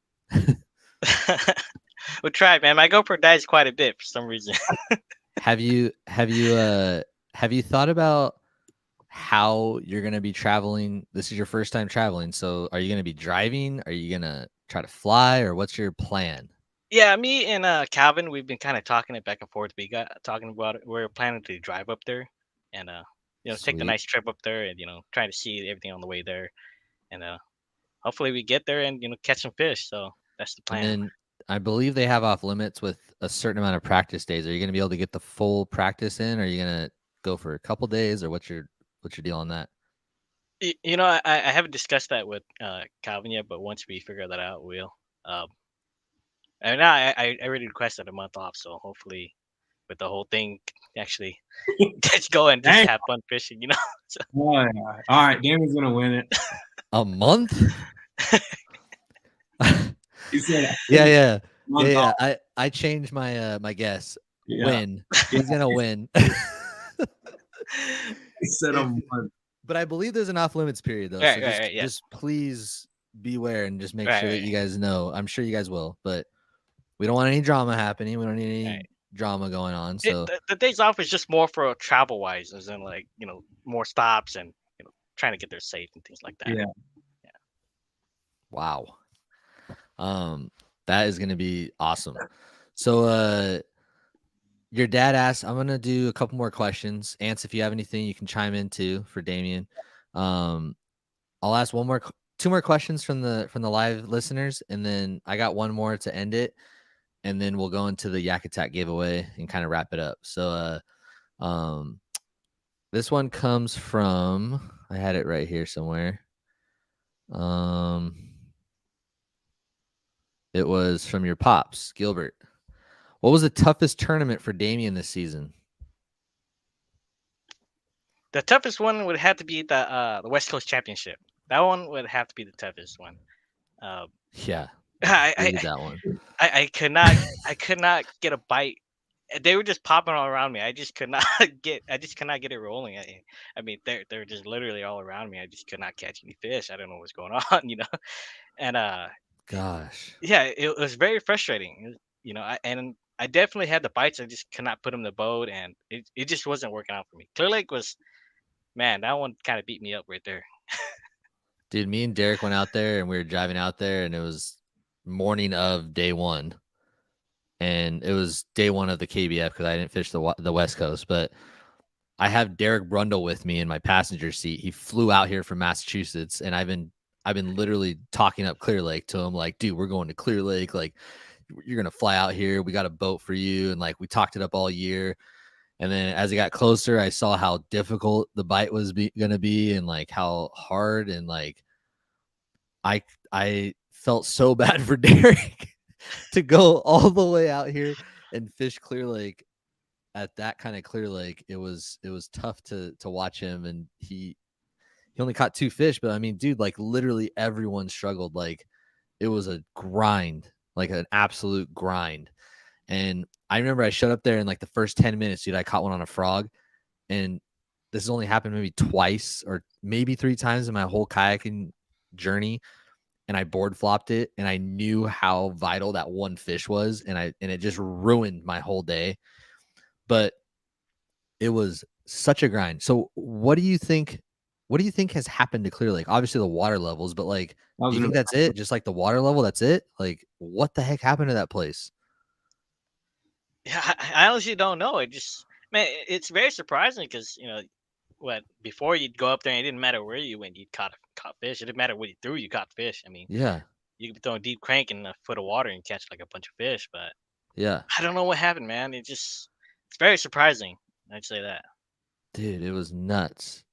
We'll try, man. My GoPro dies quite a bit for some reason. Have you thought about how you're going to be traveling? This is your first time traveling. So are you going to be driving? Are you going to try to fly, or what's your plan? Yeah, me and Calvin, we've been kind of talking it back and forth. We got talking about it. We're planning to drive up there and take the nice trip up there and try to see everything on the way there, and hopefully we get there and catch some fish. So that's the plan. I believe they have off limits with a certain amount of practice days. Are you going to be able to get the full practice in, or are you going to go for a couple days, or what's your deal on that? You know, I haven't discussed that with Calvin yet, but once we figure that out, we'll. Um, and now I already requested a month off, so hopefully, with the whole thing actually gets going, just Dang. have fun fishing. You know. So, Oh, yeah. All right, Damian's gonna win it. A month? He said, Yeah. month off. I changed my my guess. Yeah. Win. He's gonna win. He said a month. But I believe there's an off limits period though. Right, So right, yeah. just please beware and just make Right, sure that right. you guys know. I'm sure you guys will, but we don't want any drama happening. We don't need any Right. drama going on. So The days off is just more for travel wise, as in like more stops and trying to get there safe and things like that. Yeah. wow. That is gonna be awesome. So your dad asked, I'm gonna do a couple more questions. Ants, if you have anything, you can chime in too for Damian. I'll ask two more questions from the live listeners, and then I got one more to end it, and then we'll go into the Yak Attack giveaway and kind of wrap it up. So this one comes from, I had it right here somewhere. It was from your pops, Gilbert. What was the toughest tournament for Damian this season? The toughest one would have to be the West Coast Championship. That one would have to be the toughest one. Yeah, I that one. I could not get a bite. They were just popping all around me. I just could not get it rolling. I mean, they're just literally all around me. I just could not catch any fish. I don't know what's going on, And Gosh. yeah, it was very frustrating. And I definitely had the bites. I just could not put them in the boat, and it just wasn't working out for me. Clear Lake was, man, that one kind of beat me up right there. Dude, me and Derek went out there and we were driving out there, and it was morning of day one. And it was day one of the KBF because I didn't fish the West Coast. But I have Derek Brundle with me in my passenger seat. He flew out here from Massachusetts, and I've been literally talking up Clear Lake to him, like, dude, we're going to Clear Lake. Like, you're gonna fly out here. We got a boat for you, and like we talked it up all year. And then as it got closer, I saw how difficult the bite was gonna be, and like how hard, and like I felt so bad for Derek to go all the way out here and fish Clear Lake at that kind of Clear Lake. It was tough to watch him, and he only caught 2 fish, but I mean, dude, like literally everyone struggled. Like it was a grind, like an absolute grind. And I remember I showed up there in like the first 10 minutes, dude, I caught one on a frog. And this has only happened maybe twice or maybe 3 times in my whole kayaking journey. And I board flopped it, and I knew how vital that one fish was, and it just ruined my whole day. But it was such a grind. So what do you think has happened to Clear Lake? Obviously the water levels, but like, do you think that's it? Just like the water level, that's it? Like, what the heck happened to that place? Yeah, I honestly don't know. Man, it's very surprising because before you'd go up there, and it didn't matter where you went, you caught fish. It didn't matter what you threw, you caught fish. I mean, Yeah. you could be throwing deep crank in a foot of water and catch like a bunch of fish. But Yeah. I don't know what happened, man. It's very surprising. I'd say that. Dude, it was nuts.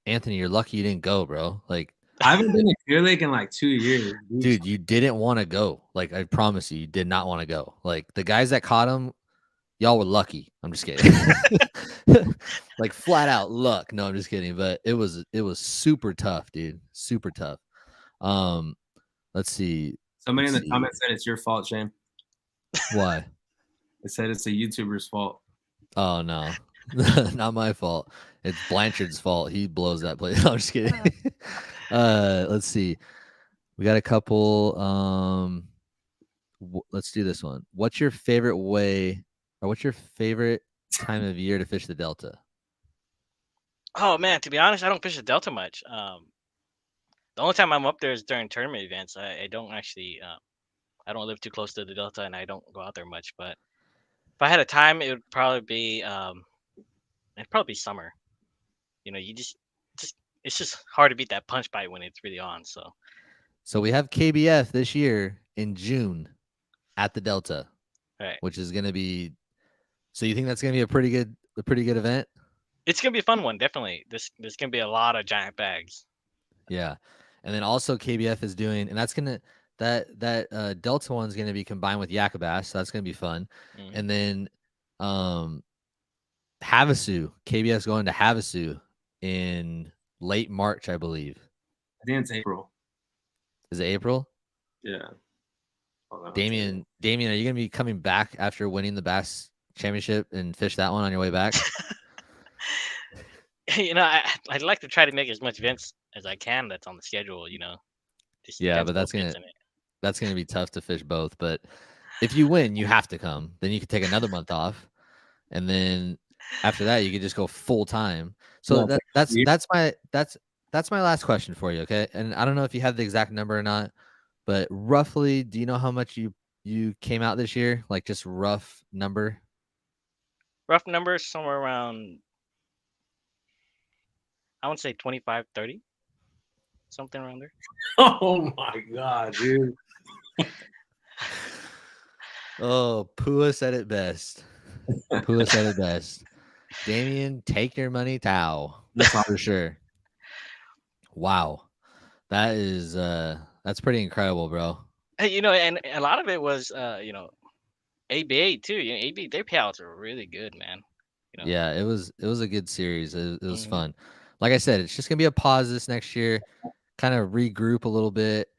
Anthony, you're lucky you didn't go, bro. Like, I haven't been to Clear Lake in like 2 years. dude, you didn't want to go. Like, I promise you did not want to go. Like, the guys that caught him, y'all were lucky. I'm just kidding. Like flat out luck. No, I'm just kidding. But it was super tough, dude. Super tough. Let's see. Somebody in the comments said it's your fault, Shane. Why? They said it's a YouTuber's fault. Oh no. Not my fault. It's Blanchard's fault. He blows that place. No, I'm just kidding. Let's see. We got a couple. Let's do this one. What's your favorite way, or what's your favorite time of year to fish the Delta? Oh man, to be honest, I don't fish the Delta much. The only time I'm up there is during tournament events. I don't actually. I don't live too close to the Delta, and I don't go out there much. But if I had a time, it would probably be summer. You just it's just hard to beat that punch bite when it's really on. So we have KBF this year in June at the Delta, Right. which is going to be. So you think that's going to be a pretty good event? It's gonna be a fun one, definitely. There's gonna be a lot of giant bags. Yeah, and then also KBF is doing, and that's gonna that Delta one's gonna be combined with Yak Attack, so that's gonna be fun. Mhm. And then Havasu, KBF's going to Havasu in late March, I believe. I think it's April. Is it April? Yeah. Hold on, Damian, are you gonna be coming back after winning the Bass Championship and fish that one on your way back? You know, I'd like to try to make as much events as I can that's on the schedule. You know, just Yeah, events but that's focused in it. gonna be tough to fish both. But if you win, you have to come. Then you could take another month off, and then after that, you could just go full time. So Yeah, that's my last question for you. Okay, and I don't know if you have the exact number or not, but roughly, do you know how much you came out this year? Like just rough number. Rough numbers, somewhere around, I would say 25, 30, something around there. Oh my god, dude. Oh, Pua said it best. Pua said it best. Damian, take your money, Thao. That's all. For sure. Wow. That is that's pretty incredible, bro. Hey, you know, and a lot of it was, you know, ABA too. You know, ABA, their payouts are really good, man. You know. Yeah, it was a good series. It was Mhm. fun. Like I said, it's just gonna be a pause this next year, kind of regroup a little bit,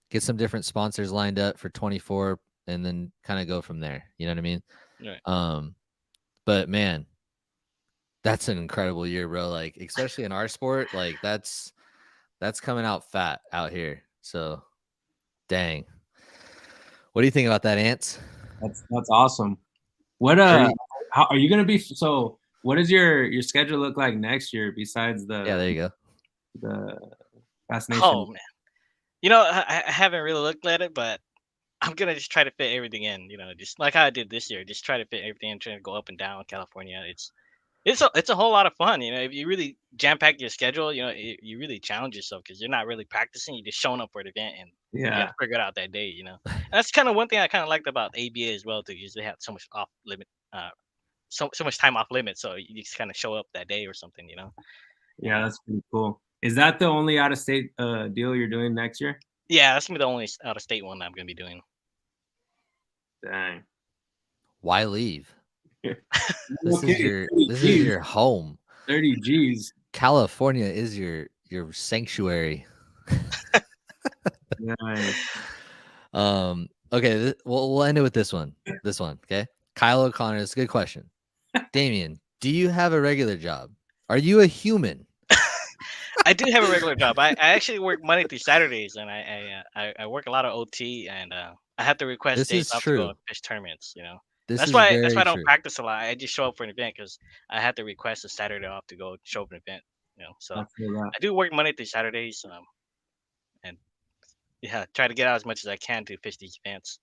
get some different sponsors lined up for 24, and then kind of go from there. You know what I mean? Right. But man, that's an incredible year, bro. Like, especially in our sport, like that's coming out fat out here. So dang. What do you think about that, Ants? That's awesome. What how are you gonna be? So what does your schedule look like next year besides Yeah, there you go. the fascination? Oh man. You know, I haven't really looked at it, but I'm gonna just try to fit everything in. You know, just like how I did this year. Just try to fit everything in, trying to go up and down California. It's a whole lot of fun. You know, if you really jam pack your schedule, you know, you really challenge yourself because you're not really practicing. You're just showing up for the event and you got Yeah, to figure it out that day. You know, and that's kind of one thing I kind of liked about ABA as well too, because they have so much off limit, so much time off limit. So you just kind of show up that day or something. You know. yeah, that's pretty cool. Is that the only out of state deal you're doing next year? Yeah, that's gonna be the only out of state one I'm gonna be doing. Dang. Why leave? This Okay, is your home. 30 G's. California is your sanctuary. Nice. Okay, we'll end it with this one. Okay. Kyle O'Connor, it's a good question. Damian, do you have a regular job? Are you a human? I do have a regular job. I actually work Monday through Saturdays, and I work a lot of OT, and I have to request This days is off to go true. and fish tournaments. You know, This that's is why very I don't true. practice a lot. I just show up for an event because I had to request a Saturday off to go show up an event. You know, so I feel that. I do work Monday through Saturdays, and yeah, try to get out as much as I can to fish these events.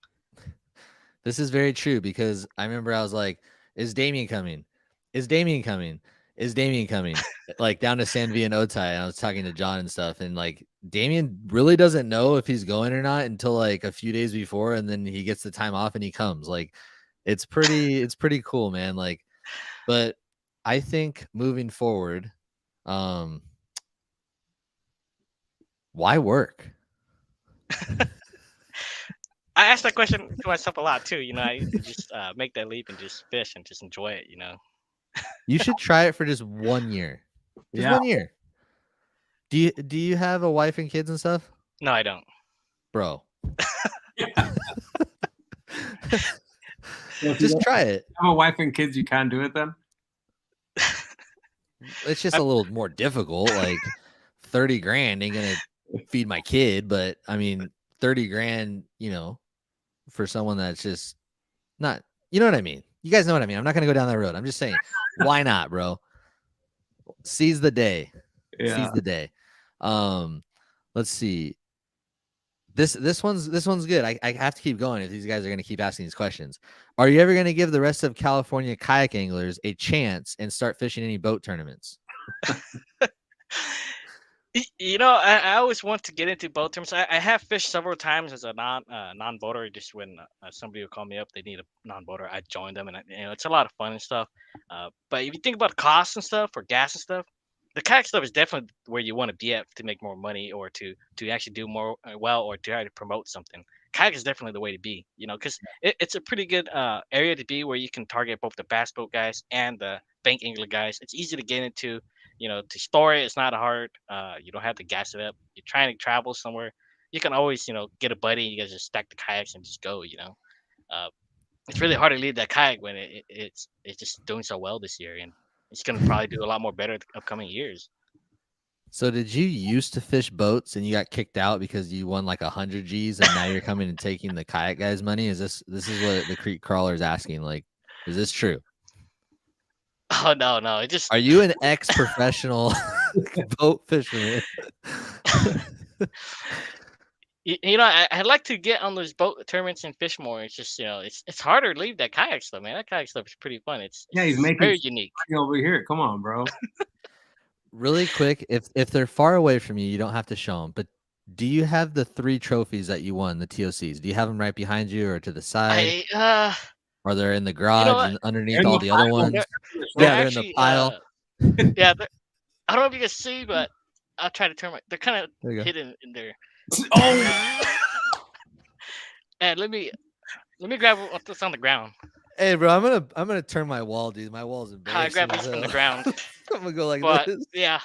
This is very true because I remember I was like, is Damian coming? Is Damian coming? Is Damian coming? Like down to San V and Otay. And I was talking to John and stuff. And like Damian really doesn't know if he's going or not until like a few days before. And then he gets the time off and he comes. Like it's pretty cool, man. Like, but I think moving forward, why work? I ask that question to myself a lot too. You know, I just make that leap and just fish and just enjoy it. You know. You should try it for just 1 year. Just Yeah. 1 year. Do you have a wife and kids and stuff? No, I don't. Bro. Just try it. Have a wife and kids, you can't do it then? It's just a little more difficult. Like 30 grand ain't gonna feed my kid, but I mean 30 grand, you know, for someone that's just not, you know what I mean? You guys know what I mean. I'm not gonna go down that road. I'm just saying, why not, bro? Seize the day. Yeah. Seize the day. Let's see. This one's good. I have to keep going if these guys are going to keep asking these questions. Are you ever going to give the rest of California kayak anglers a chance and start fishing any boat tournaments? You know, I always want to get into boat terms. I have fished several times as a non boater. Just when somebody would call me up, they need a non boater, I join them, and it's a lot of fun and stuff. But if you think about costs and stuff for gas and stuff, the kayak stuff is definitely where you want to be at to make more money or to actually do more well or to try to promote something. Kayak is definitely the way to be, because it's a pretty good area to be where you can target both the bass boat guys and the bank angler guys. It's easy to get into, to store it. It's not hard. You don't have to gas it up. You're trying to travel somewhere. You can always, get a buddy. You guys just stack the kayaks and just go. Uh, it's really hard to lead that kayak when it's just doing so well this year, and it's gonna probably do a lot more better the upcoming years. So did you used to fish boats and you got kicked out because you won like 100 G's and now you're coming and taking the kayak guys' money? Is this is what the creek crawler is asking? Like, is this true? Oh no, it just Are you an ex-professional boat fisherman? I'd like to get on those boat tournaments and fish more. It's just it's harder to leave that kayak stuff, man. That kayak stuff is pretty fun. It's He's making very unique over here. Come on, bro. Really quick, if they're far away from you, you don't have to show them. But do you have the 3 trophies that you won, the TOCs? Do you have them right behind you or to the side? Or they're in the garage and underneath all the other ones? They're in the pile. Yeah, I don't know if you can see, but I'll try to turn they're kind of hidden in there. Oh, and let me grab what's on the ground. Hey, bro, I'm gonna turn my wall, dude. My wall's embarrassing. I grab this from the ground. I'm gonna go like this. Yeah.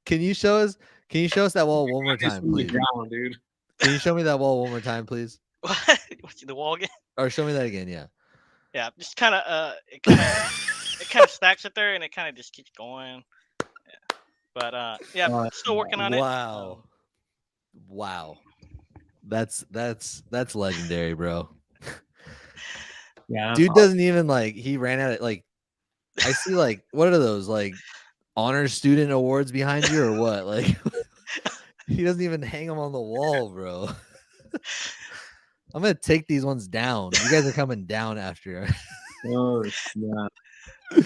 Can you show us that wall one more time, please? Ground, dude. Can you show me that wall one more time, please? What? The wall again? Or show me that again, yeah. Yeah, just kind of it kind of stacks it there, and it kind of just keeps going. Yeah. But yeah, still working on it. Wow. That's legendary, bro. Yeah, dude doesn't even he ran at it I see what are those honor student awards behind you or what? He doesn't even hang them on the wall, bro. I'm gonna take these ones down. You guys are coming down after. Oh yeah.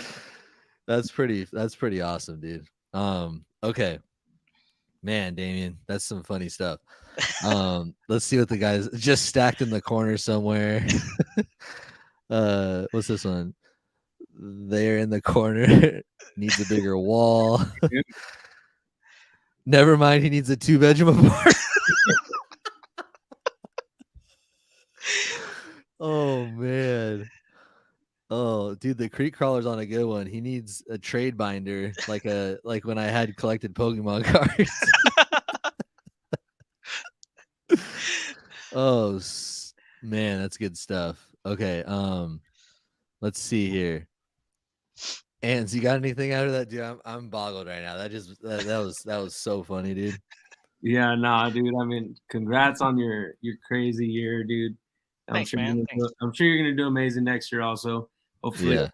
That's pretty awesome, dude. Okay. Man, Damian, that's some funny stuff. Let's see what the guys just stacked in the corner somewhere. What's this one? They're in the corner. Needs a bigger wall. Never mind, he needs a 2-bedroom apartment. Oh man. Oh, dude, the creek crawler's on a good one. He needs a trade binder, like when I had collected Pokemon cards. Oh man, that's good stuff. Okay, let's see here. Ans, you got anything out of that, dude? I'm boggled right now. That was so funny, dude. Yeah, nah, dude. I mean, congrats on your crazy year, dude. Thanks, man. I'm sure you're gonna do amazing next year. Also, hopefully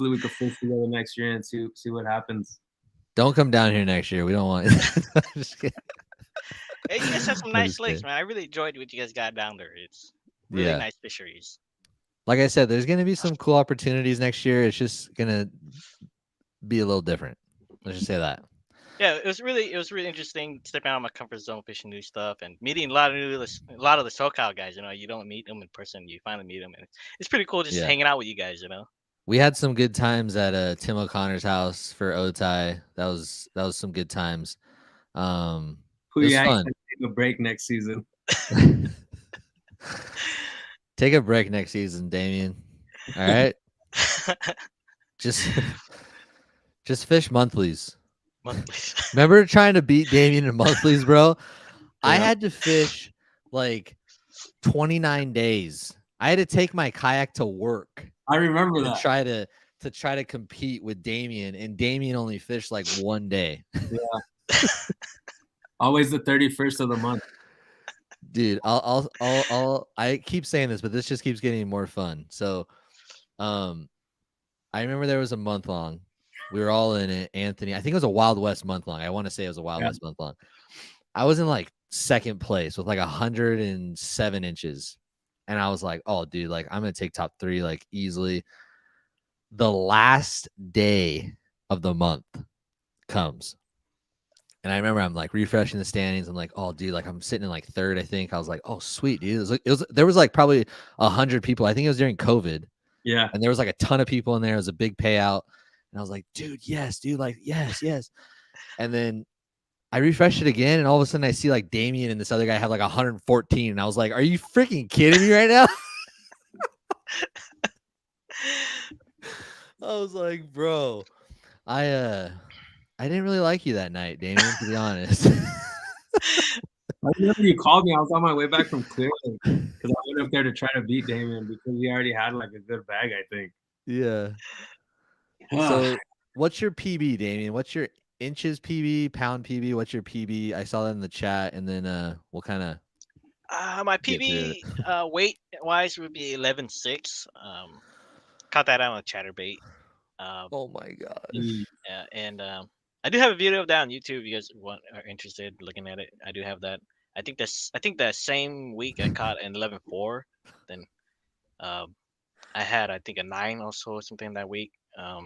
we can fish together next year and see what happens. Don't come down here next year. We don't want. Just kidding. Hey, you guys have some nice lakes, man. I really enjoyed what you guys got down there. It's really nice fisheries. Like I said, there's gonna be some cool opportunities next year. It's just gonna be a little different. Let's just say that. Yeah, it was really interesting stepping out of my comfort zone, fishing new stuff, and meeting a lot of the SoCal guys. You don't meet them in person. You finally meet them, and it's pretty cool just hanging out with you guys. We had some good times at Tim O'Connor's house for Otai. That was some good times. It was fun. Take a break next season. Take a break next season, Damian. All right. Just fish monthlies. Remember trying to beat Damian in monthlies, bro? Yeah. I had to fish 29 days. I had to take my kayak to work. I remember that. Try to compete with Damian, and Damian only fished 1 day. Yeah. Always the 31st of the month. Dude, I keep saying this, but this just keeps getting more fun. So, I remember there was a month long. We were all in it. Anthony, I think it was a Wild West month long. I want to say it was a Wild West month long. I was in second place with 107 inches. And I was like, oh, dude, I'm going to take top 3 easily. The last day of the month, comes. And I remember I'm like refreshing the standings. I'm like, oh, dude, like I'm sitting in like third, I think. I was like, oh, sweet, dude. There was like probably 100 people. I think it was during COVID. Yeah. And there was like a ton of people in there. It was a big payout. And I was like, dude, yes, dude, like, yes. And then I refreshed it again. And all of a sudden I see like Damian and this other guy have like 114. And I was like, are you freaking kidding me right now? I was like, bro, I didn't really like you that night, Damian, to be honest. I remember you called me. I was on my way back from Clear Lake because I went up there to try to beat Damian because he already had like a good bag, I think. Yeah. So what's your PB, Damian? What's your inches PB, pound PB? What's your PB? I saw that in the chat, and then we'll kind of my PB weight wise would be 11.6. Caught that on a chatterbait. Oh my gosh. Yeah, and I do have a video of that on YouTube. If you guys are interested looking at it, I do have that. I think the same week I caught an 11.4. Then I had I think a 9 also or something that week. I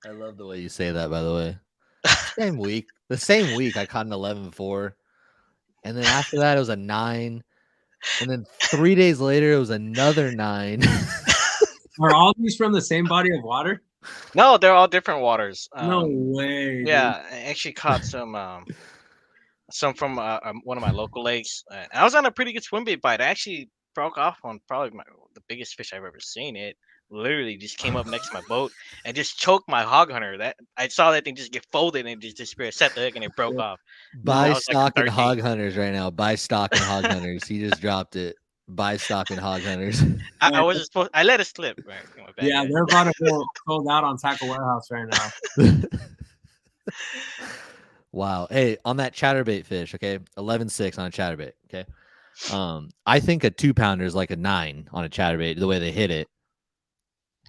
love the way you say that, by the way. The same week I caught an 11.4. And then after that it was a 9. And then 3 days later it was another 9. Are all these from the same body of water? No, they're all different waters. No way. Yeah, I actually caught some from one of my local lakes. I was on a pretty good swim bait bite. I actually broke off on probably the biggest fish I've ever seen. It literally just came up next to my boat and just choked my hog hunter. That I saw that thing just get folded and just disappear. Set the hook and it broke off. Buy stock in hog hunters right now. Buy stock in hog hunters. He just dropped it. Buy stock in hog hunters. I wasn't supposed. I let it slip. Right. Yeah, they're about to go sold out on Tackle Warehouse right now. Wow. Hey, on that chatterbait fish, okay, 11.6 on a chatterbait. Okay. I think a 2-pounder is like a 9 on a chatterbait. The way they hit it.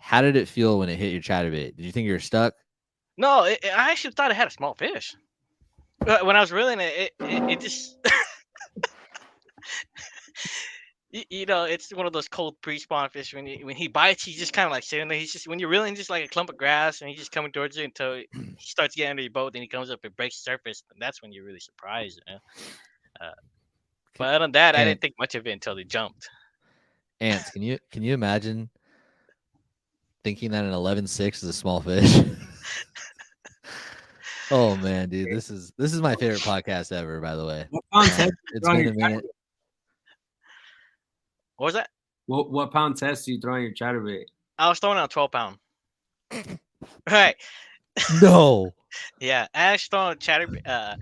How did it feel when it hit your chatterbait? Did you think you were stuck? No, I actually thought it had a small fish. When I was reeling it just. You know, it's one of those cold pre-spawn fish. When he bites, he's just kind of like sitting there. He's just when you're reeling, just like a clump of grass, and he's just coming towards you until he starts getting under your boat. Then he comes up and breaks the surface, and that's when you're really surprised. You know? But other than that, I didn't think much of it until he jumped. Ants, can you imagine thinking that an 11.6 is a small fish? Oh man, dude, this is my favorite podcast ever. By the way, it's been a minute. What was that? What pound test do you throw on your chatterbait? I was throwing on a 12-pound. Right. No. Yeah, I actually throwing a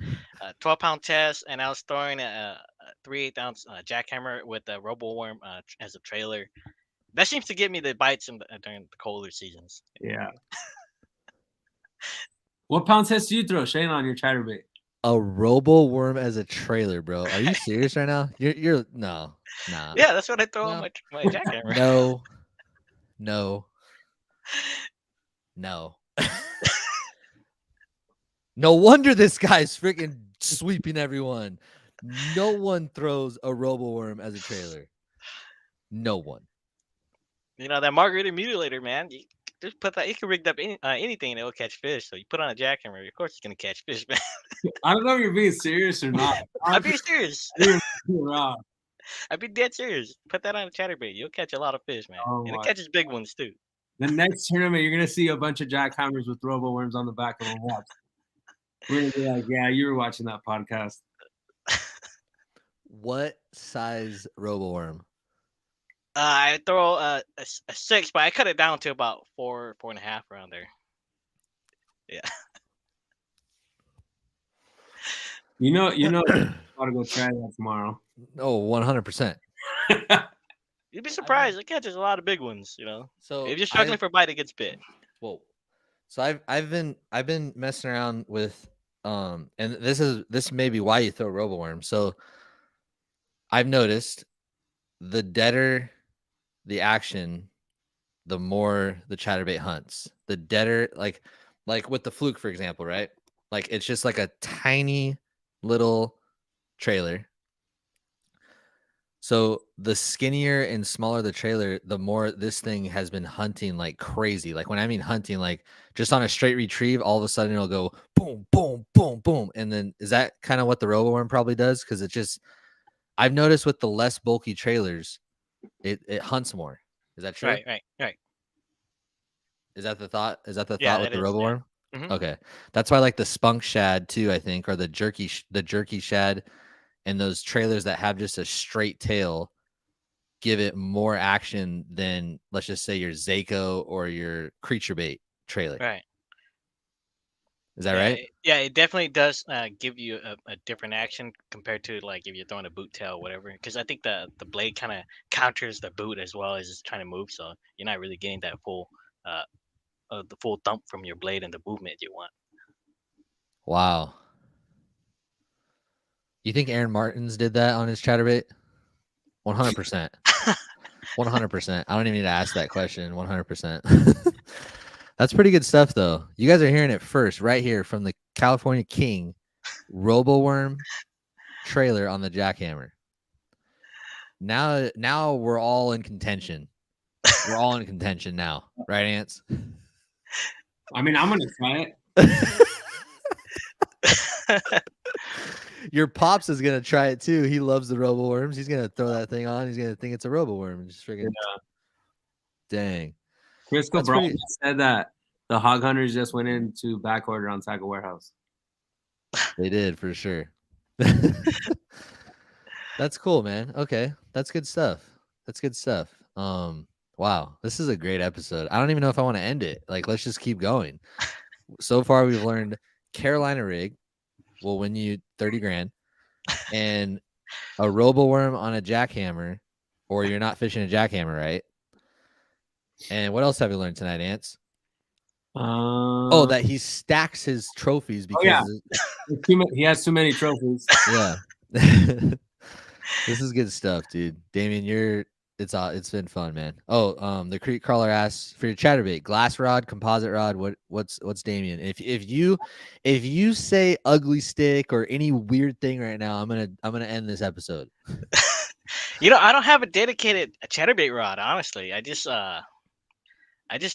12-pound test, and I was throwing a 3/8 ounce jackhammer with a robo worm as a trailer. That seems to give me the bites during the colder seasons. Yeah. What pound test do you throw, Shane, on your chatterbait? A robo worm as a trailer, bro. Are you serious right now? You're no. Nah. Yeah, that's what I throw on my jackhammer. No. No wonder this guy's freaking sweeping everyone. No one throws a robo worm as a trailer. No one. You know that margarita mutilator, man. You just put that. You can rig up anything and it will catch fish. So you put on a jackhammer, of course it's gonna catch fish, man. I don't know if you're being serious or not. I'm being serious. I'd be dead serious. Put that on a chatterbait. You'll catch a lot of fish, man. And it catches big ones too. The next tournament, you're gonna see a bunch of jackhammers with robo worms on the back of them. Watch. We're gonna be like, yeah, you were watching that podcast. What size robo worm? I throw a 6, but I cut it down to about 4.5 around there. Yeah. You know, I gotta go try that tomorrow. Oh, 100%. You'd be surprised. It catches a lot of big ones, you know. So if you're struggling for a bite, it gets bit. Whoa. So I've been messing around with and this may be why you throw robo worms. So I've noticed the deader the action, the more the chatterbait hunts. The deader, like with the fluke, for example, right? Like it's just like a tiny little trailer. So the skinnier and smaller the trailer, the more this thing has been hunting like crazy. Like when I mean hunting, like just on a straight retrieve, all of a sudden it'll go boom, boom, boom, boom. And then is that kind of what the RoboWorm probably does? Because it just, I've noticed with the less bulky trailers, it hunts more. Is that true? Right. Is that the thought? Is that the Yeah, thought with that the is. Yeah. RoboWorm? Mhm. Okay, that's why like the spunk shad too, I think, or the jerky shad, and those trailers that have just a straight tail give it more action than, let's just say, your Zako or your creature bait trailer. Right. Is that right? It definitely does give you a different action compared to like if you're throwing a boot tail or whatever. Because I think the blade kind of counters the boot as well as it's trying to move, so you're not really getting that full uh the full thump from your blade and the movement you want. Wow. You think Aaron Martins did that on his chatterbait? 100%. 100%. I don't even need to ask that question. 100%. That's pretty good stuff, though. You guys are hearing it first right here from the California King RoboWorm trailer on the Jackhammer. Now we're all in contention. We're all in contention now, right, Ants? I mean, I'm gonna try it. Your pops is gonna try it too. He loves the RoboWorms. He's gonna throw that thing on. He's gonna think it's a RoboWorm and just freaking dang. Crisco Brown said that the hog hunters just went into back order on Tackle Warehouse. They did for sure. That's cool, man. Okay, that's good stuff. That's good stuff. Wow, this is a great episode. I don't even know if I want to end it. Like, let's just keep going. So far, we've learned Carolina rig will win you 30 grand, and a RoboWorm on a jackhammer, or you're not fishing a jackhammer, right? And what else have we learned tonight, Ants? Oh, that he stacks his trophies because he has too many trophies. Yeah. This is good stuff, dude. Damian, it's been fun, man. Oh, the creek crawler asks for your chatterbait, glass rod, composite rod. What's Damian? If you say ugly stick or any weird thing right now, I'm gonna end this episode. I don't have a dedicated chatterbait rod. Honestly, I just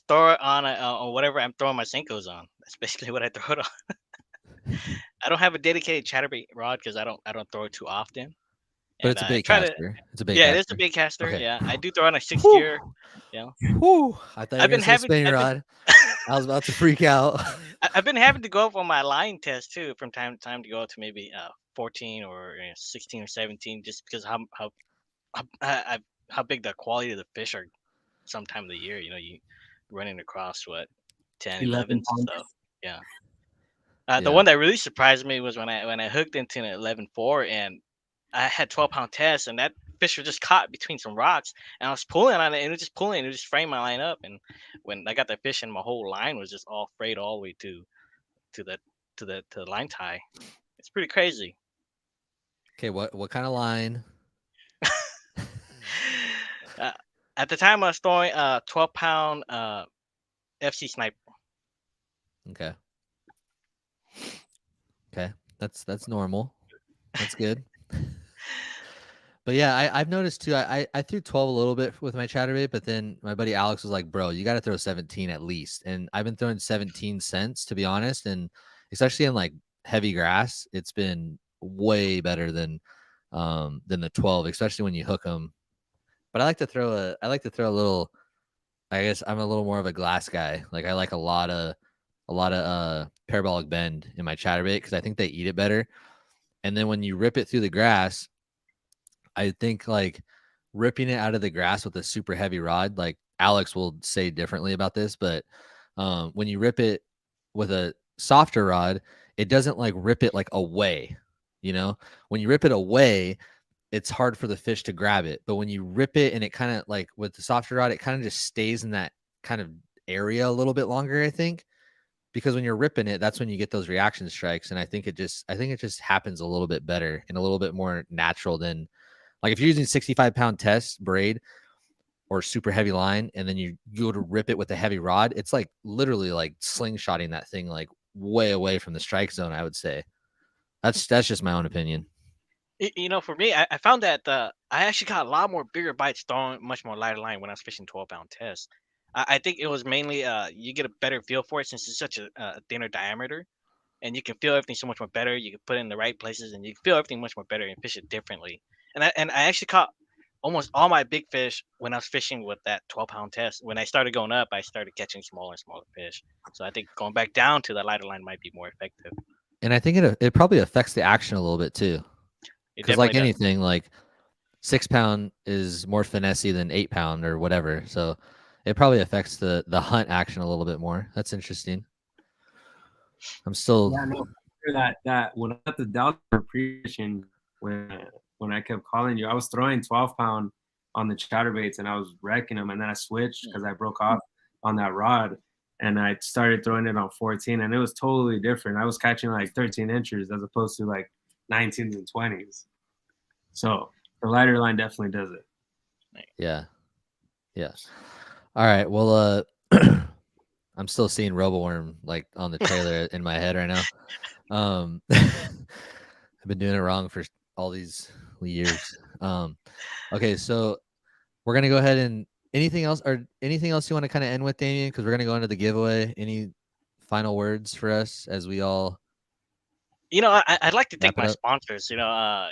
throw it on whatever I'm throwing my Senkos on. That's basically what I throw it on. I don't have a dedicated chatterbait rod because I don't throw it too often. But it's a bait caster. It's a bait Yeah, caster. it is a bait caster. Okay. Yeah, I do throw on a 6 gear. Yeah. Whew. I thought you were gonna say spinning rod. I was about to freak out. I've been having to go up on my line test too from time to time to go up to maybe 14 or 16 or 17, just because how big the quality of the fish are. Sometime of the year, you running across 10, 11 stuff. Yeah. The one that really surprised me was when I hooked into an 11.4 and I had 12-pound test, and that fish was just caught between some rocks, and I was pulling on it, and it was just pulling, it just framed my line up, and when I got that fish in, my whole line was just all frayed all the way to the line tie. It's pretty crazy. Okay, what kind of line? At the time, I was throwing a 12-pound FC Sniper. Okay. That's normal. That's good. But yeah, I've noticed too. I threw 12 a little bit with my chatterbait, but then my buddy Alex was like, "Bro, you got to throw 17 at least." And I've been throwing 17 cents, to be honest, and especially in like heavy grass, it's been way better than the 12, especially when you hook them. But I like to throw a little. I guess I'm a little more of a glass guy. Like I like a lot of parabolic bend in my chatterbait because I think they eat it better. And then when you rip it through the grass, I think like ripping it out of the grass with a super heavy rod, like Alex will say differently about this, but when you rip it with a softer rod, it doesn't like rip it like away. When you rip it away, it's hard for the fish to grab it. But when you rip it and it kind of like with the softer rod, it kind of just stays in that kind of area a little bit longer, I think. Because when you're ripping it, that's when you get those reaction strikes. And I think it just happens a little bit better and a little bit more natural than like if you're using 65-pound test braid or super heavy line, and then you go to rip it with a heavy rod, it's like literally like slingshotting that thing like way away from the strike zone, I would say. That's just my own opinion. For me, I found that I actually got a lot more bigger bites throwing much more lighter line when I was fishing 12-pound test. I think it was mainly you get a better feel for it since it's such a thinner diameter, and you can feel everything so much more better. You can put it in the right places, and you can feel everything much more better and fish it differently. And I actually caught almost all my big fish when I was fishing with that 12-pound test. When I started going up, I started catching smaller and smaller fish. So I think going back down to the lighter line might be more effective. And I think it probably affects the action a little bit too, It because like definitely does. anything, like 6-pound is more finessey than 8-pound or whatever. So it probably affects the hunt action a little bit more. That's interesting. I'm still Yeah, no, that when I got the Delta pre-fishing, when I kept calling you, I was throwing 12-pound on the chatterbaits and I was wrecking them, and then I switched because I broke off on that rod, and I started throwing it on 14, and it was totally different. I was catching like 13 inches as opposed to like 19s and 20s. So the lighter line definitely does it. yeah. All right. Well, I'm still seeing Roboworm like on the trailer in my head right now. I've been doing it wrong for all these years. Okay, so we're gonna go ahead and anything else you want to kind of end with, Damian? Because we're gonna go into the giveaway. Any final words for us as we all I'd like to thank wrap it my up? sponsors. There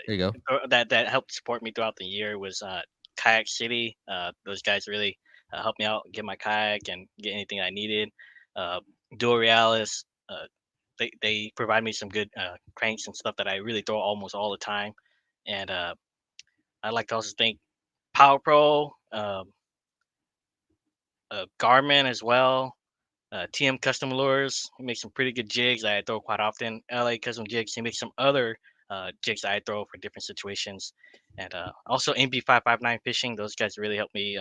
you go. That helped support me throughout the year was Kayak City. Those guys really helped me out, get my kayak and get anything I needed. Uh, Dual Realis, they provide me some good cranks and stuff that I really throw almost all the time. And I'd like to also thank Power Pro, Garmin as well. TM Custom Lures. He makes some pretty good jigs that I throw quite often. LA Custom Jigs. He makes some other jigs that I throw for different situations. And also MB559 Fishing. Those guys really help me,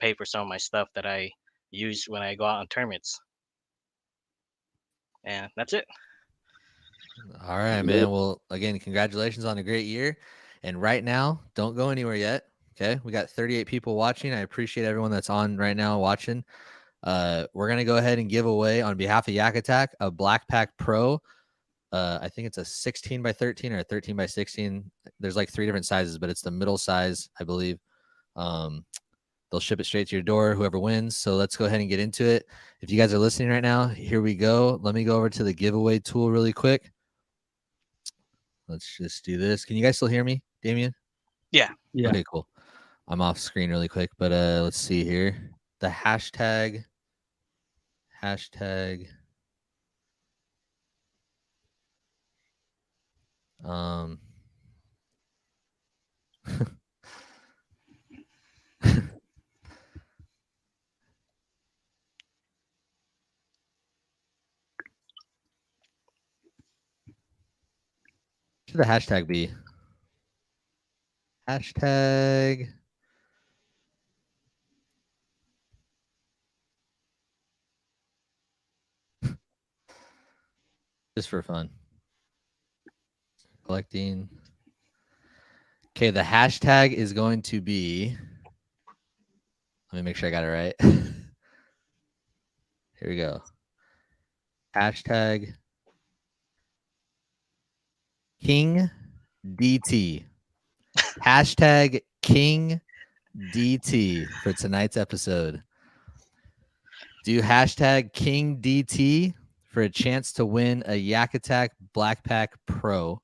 pay for some of my stuff that I use when I go out on tournaments. And that's it. All right, man. Well, again, congratulations on a great year. And right now, don't go anywhere yet. Okay, we got 38 people watching. I appreciate everyone that's on right now watching. We're gonna go ahead and give away on behalf of Yak Attack a Black Pack Pro. I think it's a 16 by 13 or a 13 by 16. There's like 3 different sizes, but it's the middle size, I believe. They'll ship it straight to your door, whoever wins. So let's go ahead and get into it. If you guys are listening right now, here we go. Let me go over to the giveaway tool really quick. Let's just do this. Can you guys still hear me, Damian? Yeah. Okay, cool. I'm off screen really quick, but let's see here. The hashtag. Should the hashtag be? Hashtag. Just for fun. Collecting. Okay, the hashtag is going to be. Let me make sure I got it right. Here we go. Hashtag King DT. Hashtag King DT for tonight's episode. Do hashtag King DT for a chance to win a Yak Attack Black Pack Pro.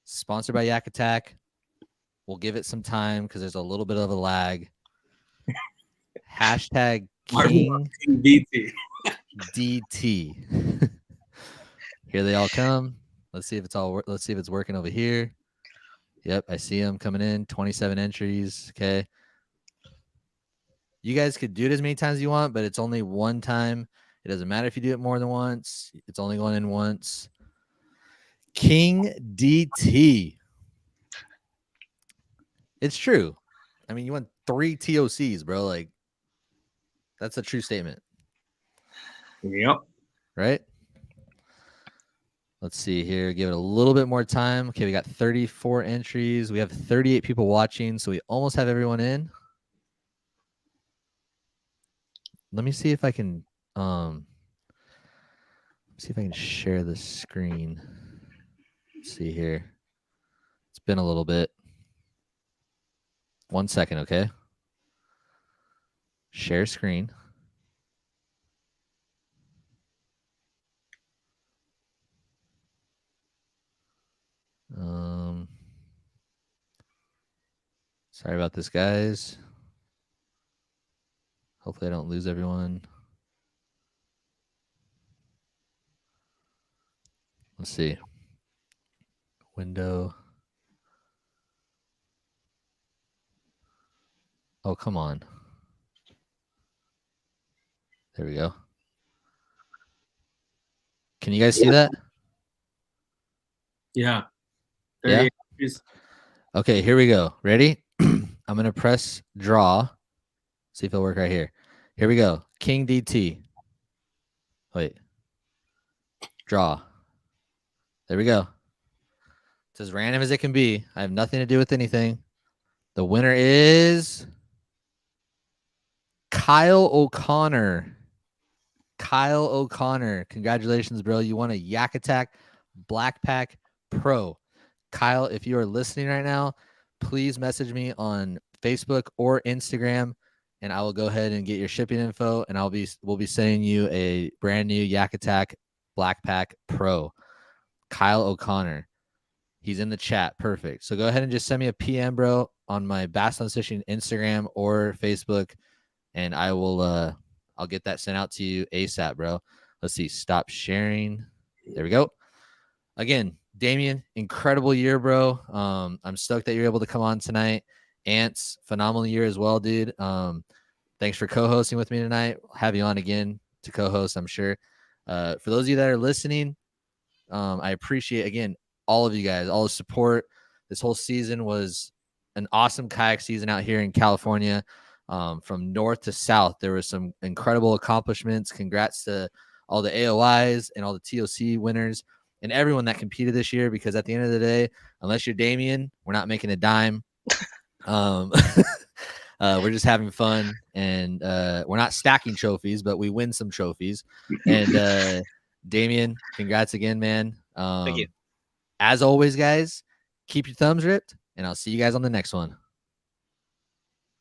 Sponsored by Yak Attack. We'll give it some time because there's a little bit of a lag. Hashtag King DT. Here they all come. Let's see if it's working over here. Yep, I see them coming in. 27 entries. Okay. You guys could do it as many times as you want, but it's only one time. It doesn't matter if you do it more than once. It's only going in once. King DT. It's true. I mean, you won 3 TOCs, bro. Like, that's a true statement. Yep. Right? Let's see here. Give it a little bit more time. Okay, we got 34 entries. We have 38 people watching, so we almost have everyone in. Let me see if I can share the screen. Let's see here. been a little bit. 1 second, okay? Share screen. Sorry about this, guys. Hopefully I don't lose everyone. Let's see. Window. Oh, come on. There we go. Can you guys see that? Yeah. Yeah? Okay, here we go. Ready? I'm going to press draw. See if it'll work right here. Here we go. King DT. Wait. Draw. There we go. It's as random as it can be. I have nothing to do with anything. The winner is Kyle O'Connor. Kyle O'Connor. Congratulations, bro. You won a Yak Attack Black Pack Pro. Kyle, if you are listening right now, please message me on Facebook or Instagram, and I will go ahead and get your shipping info, and we'll be sending you a brand new Yak Attack Black Pack Pro. Kyle O'Connor. He's in the chat. Perfect. So go ahead and just send me a PM, bro, on my Bass Thumbs Fishing Instagram or Facebook, and I will I'll get that sent out to you ASAP, bro. Let's see. Stop sharing. There we go. Again, Damian, incredible year, bro. I'm stoked that you're able to come on tonight. Ants, phenomenal year as well, dude. Thanks for co-hosting with me tonight. I'll have you on again to co-host, I'm sure. For those of you that are listening, I appreciate, again, all of you guys, all the support. This whole season was an awesome kayak season out here in California. From north to south, there were some incredible accomplishments. Congrats to all the AOIs and all the TOC winners and everyone that competed this year, because at the end of the day, unless you're Damian, we're not making a dime. We're just having fun, and we're not stacking trophies, but we win some trophies. And Damian, congrats again, man. Thank you. As always, guys, keep your thumbs ripped, and I'll see you guys on the next one.